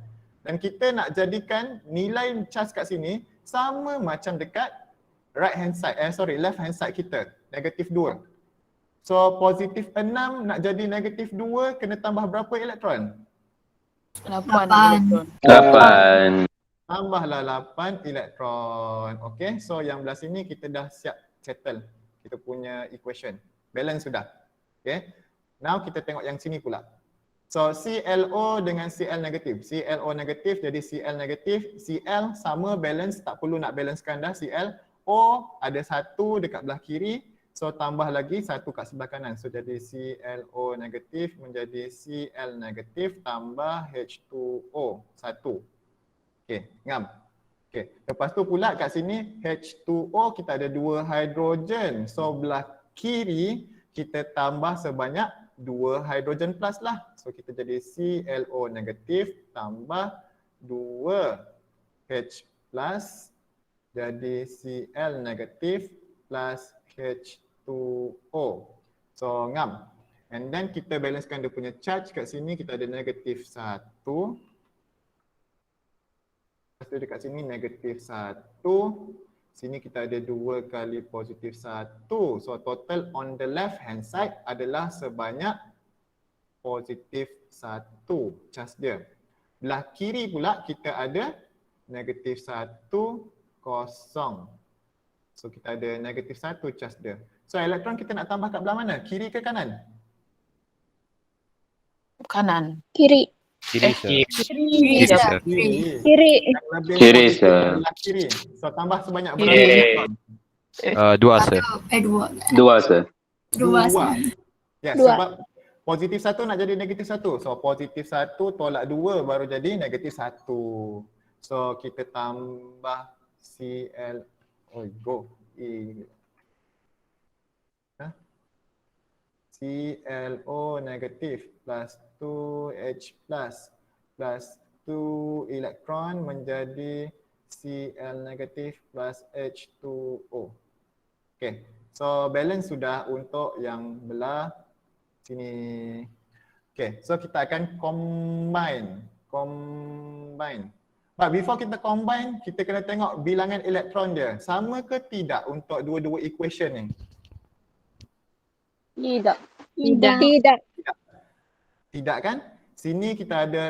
Dan kita nak jadikan nilai charge kat sini sama macam dekat right hand side, left hand side kita, negatif 2. So positif 6 nak jadi negatif 2 kena tambah berapa elektron? 8 elektron. 8. tambahlah 8 elektron. Okay, so yang belah sini kita dah siap settle kita punya equation. Balance sudah. Okay, now kita tengok yang sini pula. So ClO dengan Cl negatif. ClO negatif jadi Cl negatif. Cl sama balance, tak perlu nak balancekan dah. Cl. O ada satu dekat belah kiri. So tambah lagi satu kat sebelah kanan. So jadi ClO negatif menjadi Cl negatif tambah H2O. Satu. Okay, ngam. Okay, lepas tu pula kat sini H2O kita ada 2 hidrogen. So belah kiri kita tambah sebanyak 2 hidrogen plus lah. So kita jadi ClO negatif tambah 2 H plus jadi Cl negatif plus H2O. So ngam. And then kita balancekan dia punya charge kat sini, kita ada negatif 1. Lepas tu dekat sini negatif 1. Sini kita ada 2 kali positif 1. So total on the left hand side adalah sebanyak positif 1 charge dia. Belah kiri pula kita ada negatif 1 kosong. So kita ada negatif 1 charge dia. So elektron kita nak tambah kat belah mana? Kiri ke kanan? Kanan. Kiri. Kiri, sir. Kiri, sir. Kiri. Yang lebih Kiri, positif sir. belah kiri. So tambah sebanyak berapa Kiri. elektron? 2, sir. Dua. Dua, sir. Dua, Dua. sir. Ya, Dua. sebab positif 1 nak jadi negatif 1. So positif 1 tolak 2 baru jadi negatif 1. So kita tambah Cl. Oh, go. ClO negatif plus 2H plus 2 elektron menjadi Cl negatif plus H2O. Okay, so balance sudah untuk yang belah sini. Okay, so kita akan combine. But before kita combine, kita kena tengok bilangan elektron dia. Sama ke tidak untuk dua-dua equation ni? Tidak. Tidak. Tidak kan? Sini kita ada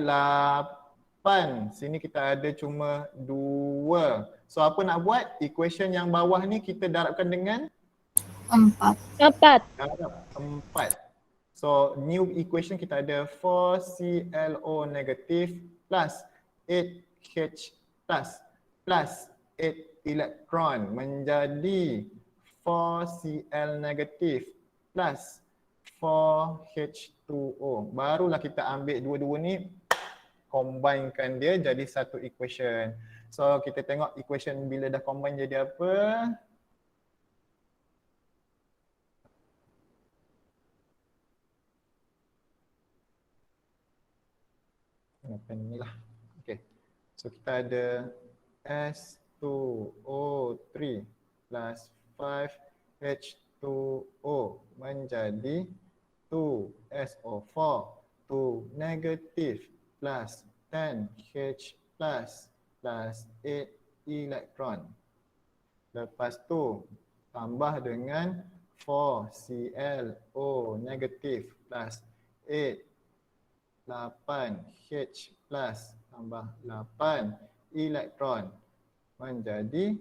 8. Sini kita ada cuma 2. So apa nak buat? Equation yang bawah ni kita darabkan dengan 4. 4. So new equation kita ada 4ClO negatif plus 8H plus 8 elektron menjadi 4Cl negatif plus 4H2O. Barulah kita ambil dua-dua ni, combinekan dia jadi satu equation. So kita tengok equation bila dah combine jadi apa. Apa ni lah. Okay. So kita ada S2O3 plus 5H2O menjadi 2SO4 2 negatif plus 10H plus 8 elektron. Lepas tu tambah dengan 4ClO negatif plus 8H plus tambah 8 elektron menjadi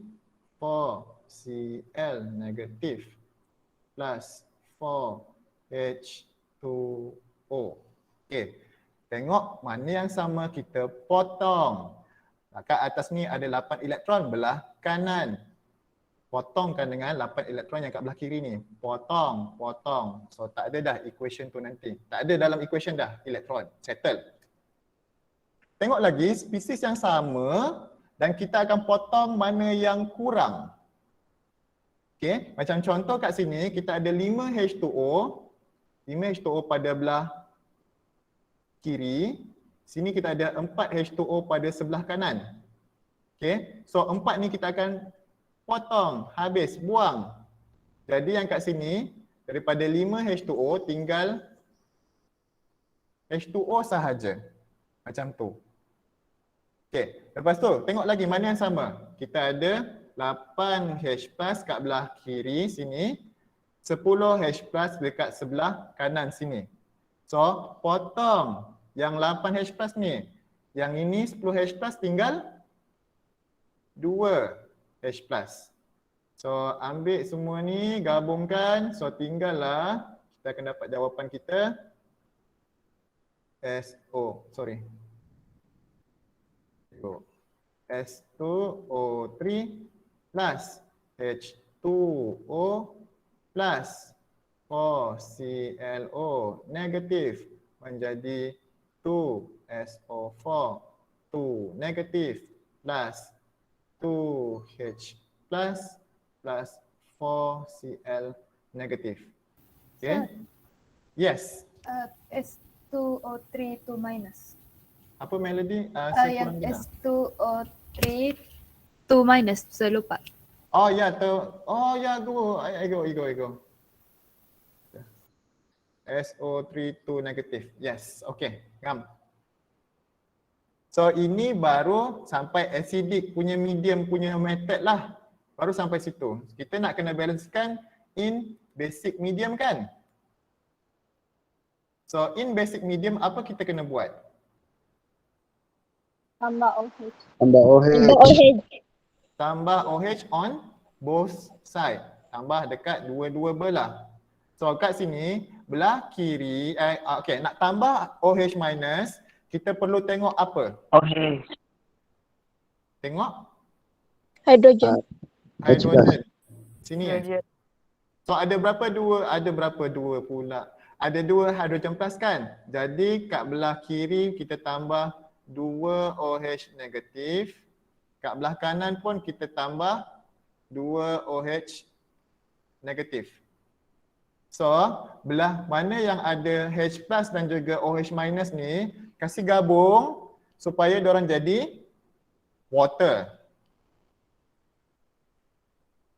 4Cl negatif plus 4H2O. Okey. Tengok mana yang sama kita potong. Kat atas ni ada 8 elektron belah kanan. Potongkan dengan 8 elektron yang kat belah kiri ni. Potong. So tak ada dah equation tu nanti. Tak ada dalam equation dah elektron. Settle. Tengok lagi spesies yang sama dan kita akan potong mana yang kurang. Okey, macam contoh kat sini kita ada 5H2O. 5H2O pada belah kiri. Sini kita ada 4H2O pada sebelah kanan. Okey, so 4 ni kita akan potong, habis, buang. Jadi yang kat sini daripada 5H2O tinggal H2O sahaja. Macam tu. Okey, lepas tu tengok lagi mana yang sama. Kita ada 8H plus kat belah kiri sini, 10H plus dekat sebelah kanan sini. So, potong yang 8H plus ni. Yang ini 10H plus tinggal 2H plus. So ambil semua ni, gabungkan. So tinggallah kita akan dapat jawapan kita S2O3 plus H2O plus 4ClO negatif menjadi 2SO4 2 negatif plus 2H plus 4Cl negatif. Okay? Yes. S2O3 2 minus. Apa Melody? Saya Yang kurang dengar. S2O3 2 minus, saya lupa. Oh ya, go. I go. SO3 2 negatif. Yes, okay. Ngam. So ini baru sampai acidic punya medium punya method lah. Baru sampai situ. Kita nak kena balancekan in basic medium kan? So in basic medium apa kita kena buat? Tambah OH. Tambah OH. Tambah OH on both side. Tambah dekat dua-dua belah. So kat sini belah kiri nak tambah OH minus, kita perlu tengok apa? OH. Tengok Hydrogen. hidrogen. Sini Hydrogen. So ada berapa dua pula? Ada 2 hydrogen plus kan? Jadi kat belah kiri kita tambah 2 OH negatif. Kat belah kanan pun kita tambah 2 OH negatif. So, belah mana yang ada H plus dan juga OH minus ni, kasih gabung supaya diorang jadi water.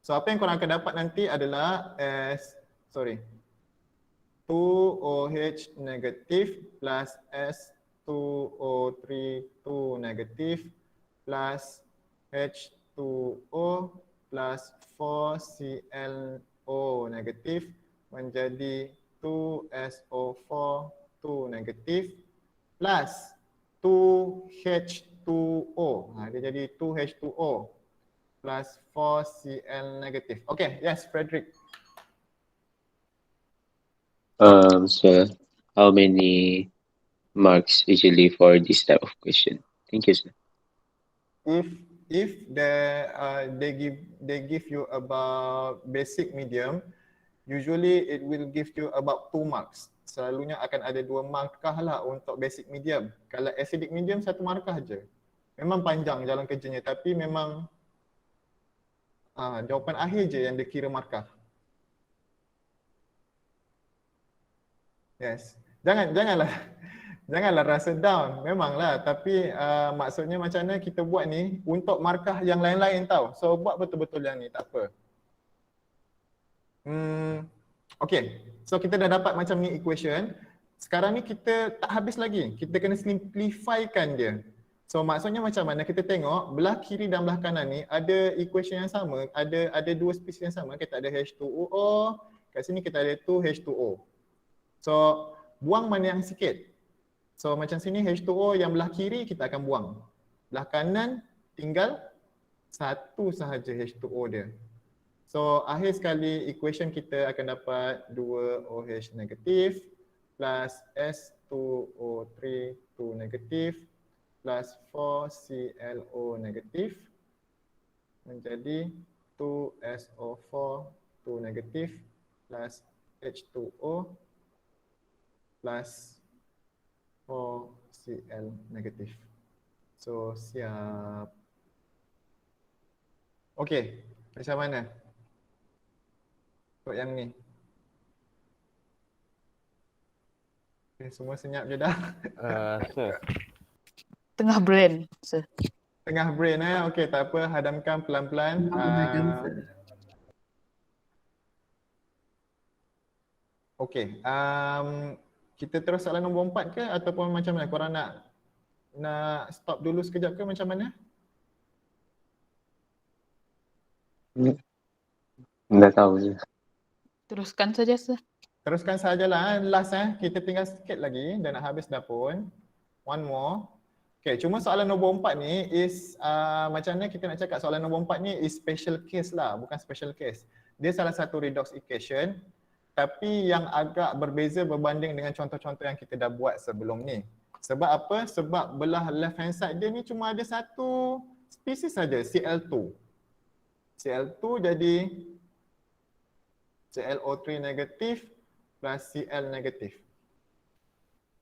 So, apa yang korang akan dapat nanti adalah 2OH negatif plus S2O3 2 negatif plus H2O plus 4ClO negatif menjadi 2SO4 2 negatif plus 2H2O. Dia jadi 2H2O plus 4Cl negatif. Okay, yes, Frederick. Sir, how many marks usually for this type of question? Thank you, sir. If they give you about basic medium, usually it will give you about 2 marks. Selalunya akan ada 2 markah lah untuk basic medium. Kalau acidic medium 1 markah je. Memang panjang jalan kerjanya tapi memang jawapan akhir je yang dikira markah. Yes. Janganlah rasa down. Memanglah, tapi maksudnya macam mana kita buat ni untuk markah yang lain-lain tau. So buat betul-betul yang ni, tak apa. Okay, so kita dah dapat macam ni equation. Sekarang ni kita tak habis lagi. Kita kena simplifykan dia. So maksudnya macam mana kita tengok belah kiri dan belah kanan ni ada equation yang sama, ada 2 spesies yang sama. Kita ada H2O, kat sini kita ada 2H2O. So buang mana yang sikit. So macam sini H2O yang belah kiri kita akan buang. Belah kanan tinggal satu sahaja H2O dia. So akhir sekali equation kita akan dapat 2OH negatif plus S2O3 2 negatif plus 4ClO negatif menjadi 2SO4 2 negatif plus H2O plus 4Cl negatif. So siap. Okay, macam mana? Untuk yang ni. Okay, semua senyap je dah. Sir. Tengah brain, sir. Tengah brain Okay, tak apa, hadamkan pelan-pelan. Okay, kita terus soalan nombor 4 ke ataupun macam mana? Korang nak stop dulu sekejap ke macam mana? Nggak tahu je. Teruskan saja, sir. Teruskan sajalah last kita tinggal sikit lagi dah nak habis dah pun. One more. Okay, cuma soalan nombor 4 ni is macam mana kita nak cakap soalan nombor 4 ni is special case lah, bukan special case. Dia salah satu redox equation tapi yang agak berbeza berbanding dengan contoh-contoh yang kita dah buat sebelum ni. Sebab apa? Sebab belah left hand side dia ni cuma ada satu spesies saja, Cl2. Cl2 jadi ClO3 negatif plus Cl negatif.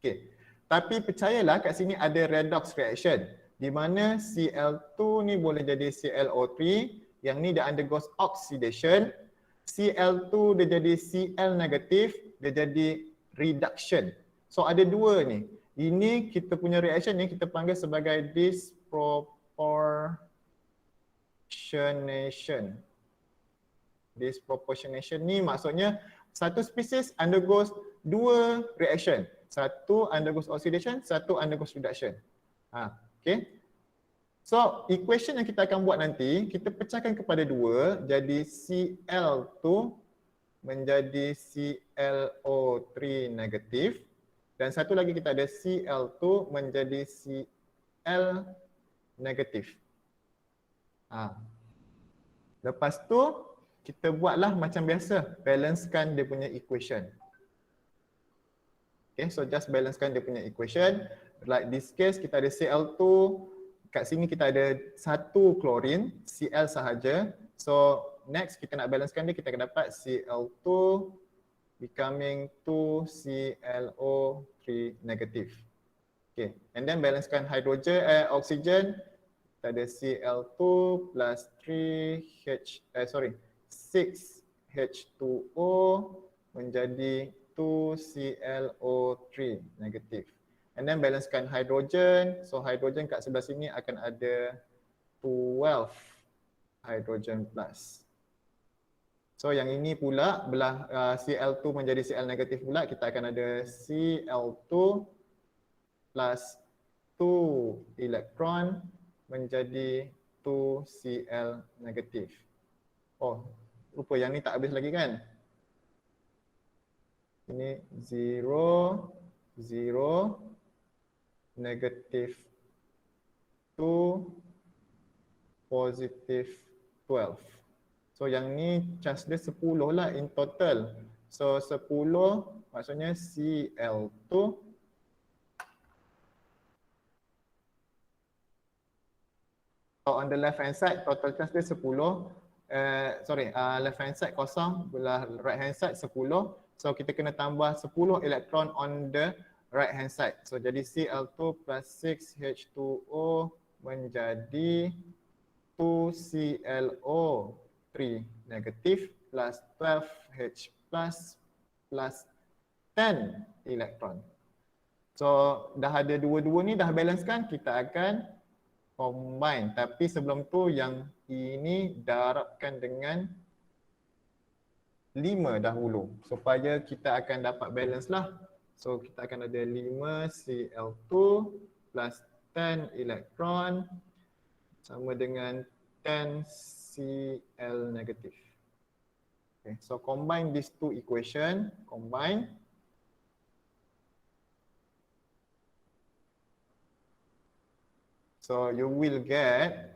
Okay. Tapi percayalah kat sini ada redox reaction di mana Cl2 ni boleh jadi ClO3, yang ni dia undergoes oxidation. Cl2 dia jadi Cl negatif, dia jadi reduction. So ada dua ni. Ini kita punya reaction ni kita panggil sebagai disproportionation. Disproportionation ni maksudnya satu spesies undergoes dua reaction. Satu undergoes oxidation, satu undergoes reduction. Okay. So equation yang kita akan buat nanti, kita pecahkan kepada dua, jadi Cl2 menjadi ClO3 negatif dan satu lagi kita ada Cl2 menjadi Cl negatif. Lepas tu kita buatlah macam biasa, balancekan dia punya equation. Okay, so just balancekan dia punya equation. Like this case kita ada Cl2, kat sini kita ada satu klorin, Cl sahaja. So next kita nak balancekan dia, kita akan dapat Cl2 becoming 2ClO3 negative. Okay, and then balancekan hydrogen, oxygen, kita ada Cl2 plus 6H2O menjadi 2ClO3 negatif. And then balancekan hydrogen. So hydrogen kat sebelah sini akan ada 12 hydrogen plus. So yang ini pula belah Cl2 menjadi Cl negatif pula, kita akan ada Cl2 plus 2 elektron menjadi 2Cl negatif. Oh, rupa yang ni tak habis lagi kan? Ini 0, 0, negatif 2, positif 12. So yang ni charge dia 10 lah in total. So 10 maksudnya Cl2 on the left hand side total charge dia 10. Left hand side kosong, belah right hand side 10. So kita kena tambah 10 elektron on the right hand side. So jadi Cl2 plus 6H2O menjadi 2ClO3 negatif plus 12H plus 10 elektron. So dah ada dua-dua ni dah balance kan, kita akan combine. Tapi sebelum tu yang ini darabkan dengan 5 dahulu supaya kita akan dapat balance lah. So kita akan ada 5 Cl2 plus 10 elektron sama dengan 10 Cl negatif. Okay, so combine these two equation, combine. So you will get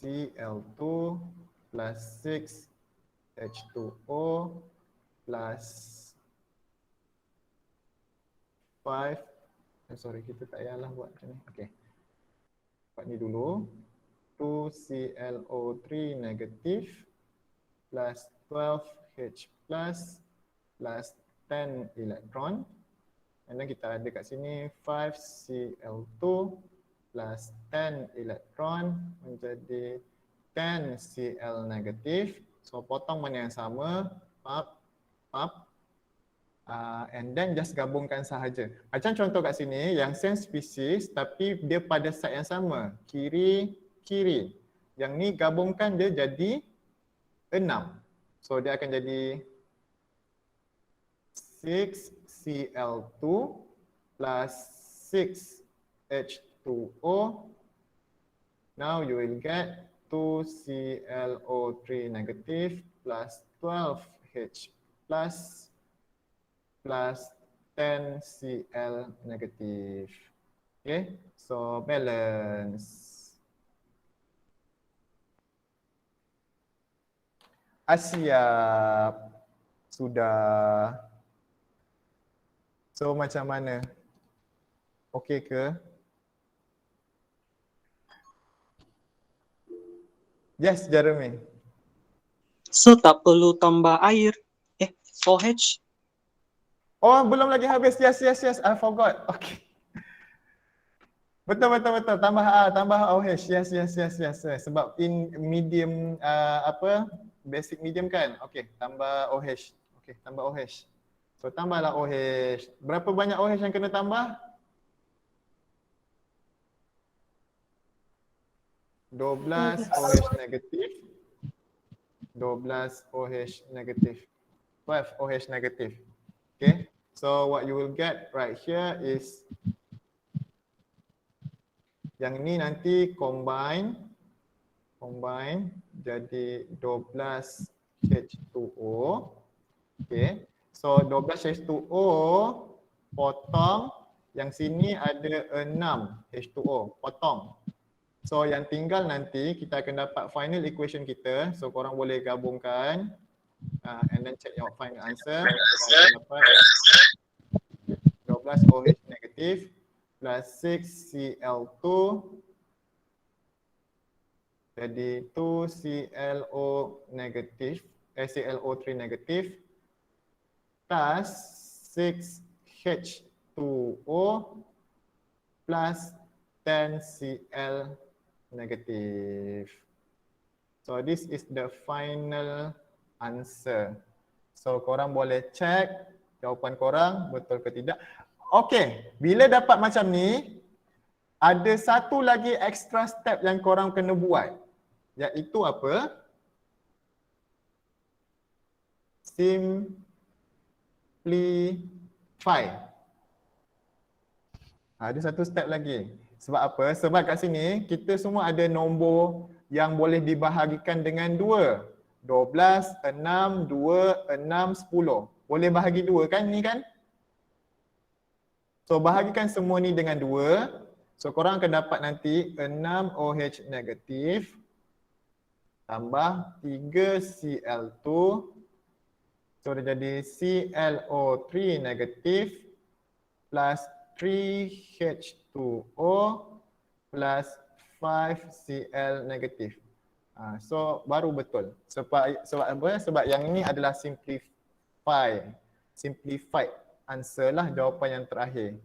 Cl2 plus 6H2O plus 5. Kita tak payahlah buat macam ni. Okay. Buat ni dulu. 2ClO3 negatif plus 12H plus 10 elektron. And then kita ada kat sini 5Cl2 plus 10 elektron menjadi 10 Cl negatif. So potong mana yang sama, and then just gabungkan sahaja. Macam contoh kat sini yang same species tapi dia pada side yang sama, kiri kiri. Yang ni gabungkan dia jadi 6. So dia akan jadi 6Cl2 plus 6H2O. Now you will get 2ClO3 negative plus 12H plus 10Cl negatif. Okay, so balance. Siap. Sudah. So macam mana? Okey ke? Yes, Jeremy. So tak perlu tambah air. OH. Oh, belum lagi habis. Yes. I forgot. Okay. Betul. Tambah OH. Yes. Sebab in medium basic medium kan? Okay, tambah OH. Okay, tambah OH. So tambahlah OH. Berapa banyak OH yang kena tambah? 12 OH negatif. 12 OH negatif. 12 OH negatif. Okay. So what you will get right here is yang ni nanti combine jadi 12 H2O. Okay. So 12 H2O potong, yang sini ada 6 H2O potong. So yang tinggal nanti kita akan dapat final equation kita. So korang boleh gabungkan and then check your final answer. Kita akan dapat 12 OH negatif plus 6 Cl2 jadi 2 ClO negatif, ClO3 negatif plus 6 H2O plus 10 Cl negatif. So this is the final answer. So korang boleh check jawapan korang betul ke tidak. Okay, bila dapat macam ni, ada satu lagi extra step yang korang kena buat. Iaitu apa? Simplify. Ada satu step lagi. Sebab apa? Sebab kat sini kita semua ada nombor yang boleh dibahagikan dengan 2. 12, 6, 2, 6, 10. Boleh bahagi 2 kan ni kan? So bahagikan semua ni dengan 2. So korang akan dapat nanti 6 OH negatif tambah 3 Cl2. So dia jadi ClO3 negatif plus 3 H2O plus 5 Cl negatif. So baru betul. Sebab apa? Sebab yang ini adalah simplified answer lah, jawapan yang terakhir.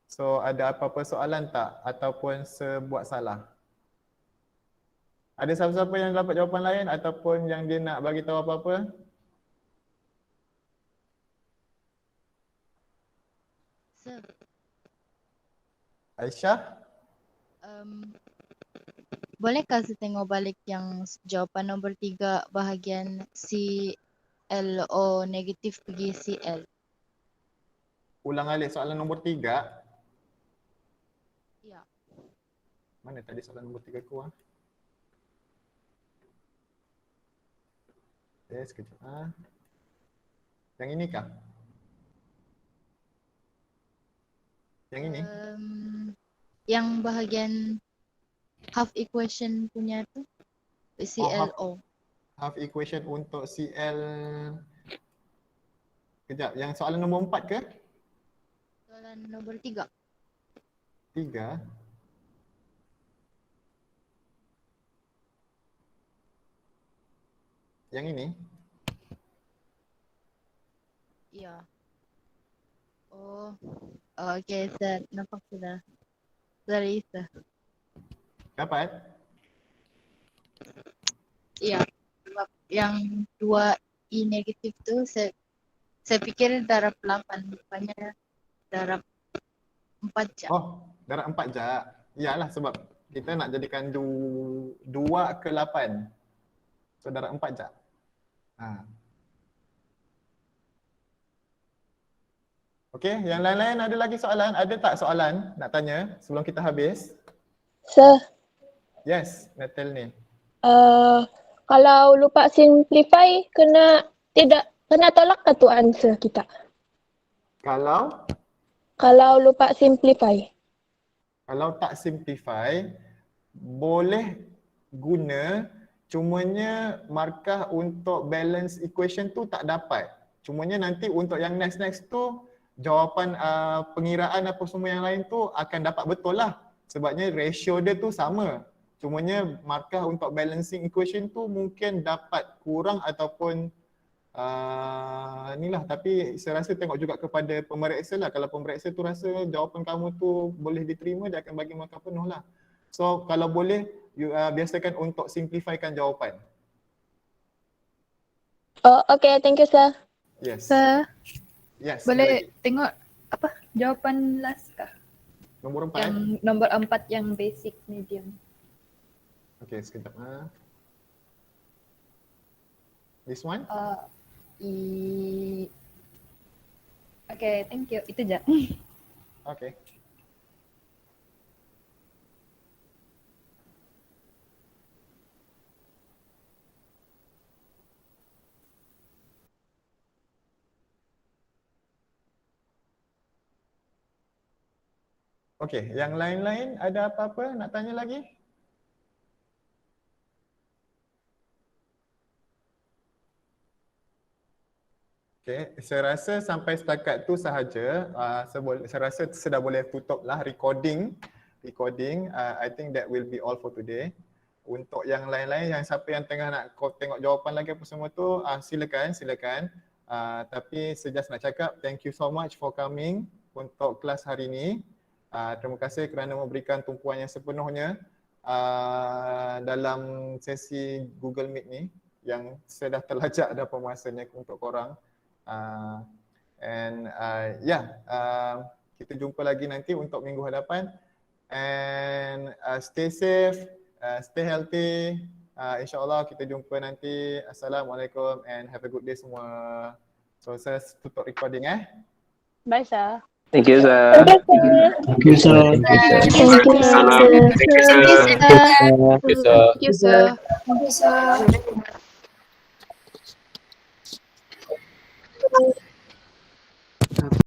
So ada apa-apa soalan tak ataupun sebuat salah? Ada siapa-siapa yang dapat jawapan lain ataupun yang dia nak bagi tahu apa-apa? Sir, Aisyah? bolehkah saya tengok balik yang jawapan nombor 3 bahagian ClO negatif pergi Cl? Ulang alik soalan nombor 3. Ya. Mana tadi soalan nombor 3 ku? Sekejap. Yang ini kah? Yang ini? Yang bahagian half equation punya tu ClO. Half equation untuk Cl. Kejap, yang soalan nombor 4 ke? Soalan nombor 3. 3. Yang ini? Ya. Oh, okay, sir. Nampak sudah. Sorry, sir. Dapat? Ya. Sebab yang 2E negatif tu saya fikir darab 8, rupanya darab 4 jam. Oh, darab 4 jap. Iyalah sebab kita nak jadikan 2 ke 8. So darab 4 jap. Okey, yang lain-lain ada lagi soalan? Ada tak soalan nak tanya sebelum kita habis? Sir, Yes, Natal ni. Kalau lupa simplify kena tolak ke tu answer kita. Kalau lupa simplify. Kalau tak simplify, boleh guna, cumanya markah untuk balance equation tu tak dapat. Cumanya nanti untuk yang next tu, jawapan pengiraan apa semua yang lain tu akan dapat betul lah. Sebabnya ratio dia tu sama. Cumanya markah untuk balancing equation tu mungkin dapat kurang ataupun inilah, tapi saya rasa tengok juga kepada pemeriksa lah. Kalau pemeriksa tu rasa jawapan kamu tu boleh diterima, dia akan bagi markah penuh lah. So kalau boleh, biasakan untuk simplifykan jawapan. Oh, okay, thank you sir. Yes. Sir, Yes. boleh tengok apa jawapan last kah? Nombor 4. Yang nombor 4 yang basic medium. Okay, sekejap. This one? Okay, thank you. Itu je. Okay. Okay, yang lain-lain ada apa-apa nak tanya lagi? Okay, saya rasa sampai setakat tu sahaja. Saya rasa sudah boleh tutup lah recording. I think that will be all for today. Untuk yang lain-lain, yang siapa yang tengah nak tengok jawapan lagi apa semua tu, silakan. Tapi saya just nak cakap thank you so much for coming untuk kelas hari ini. Terima kasih kerana memberikan tumpuan yang sepenuhnya dalam sesi Google Meet ni yang saya dah terlajak dah pemasanya untuk korang. Kita jumpa lagi nanti untuk minggu hadapan, and stay safe, stay healthy. InsyaAllah kita jumpa nanti. Assalamualaikum and have a good day semua. So saya tutup recording. Bye sir. Thank you, sir. Thank you, sir. Thank you sir. Thank you, sir.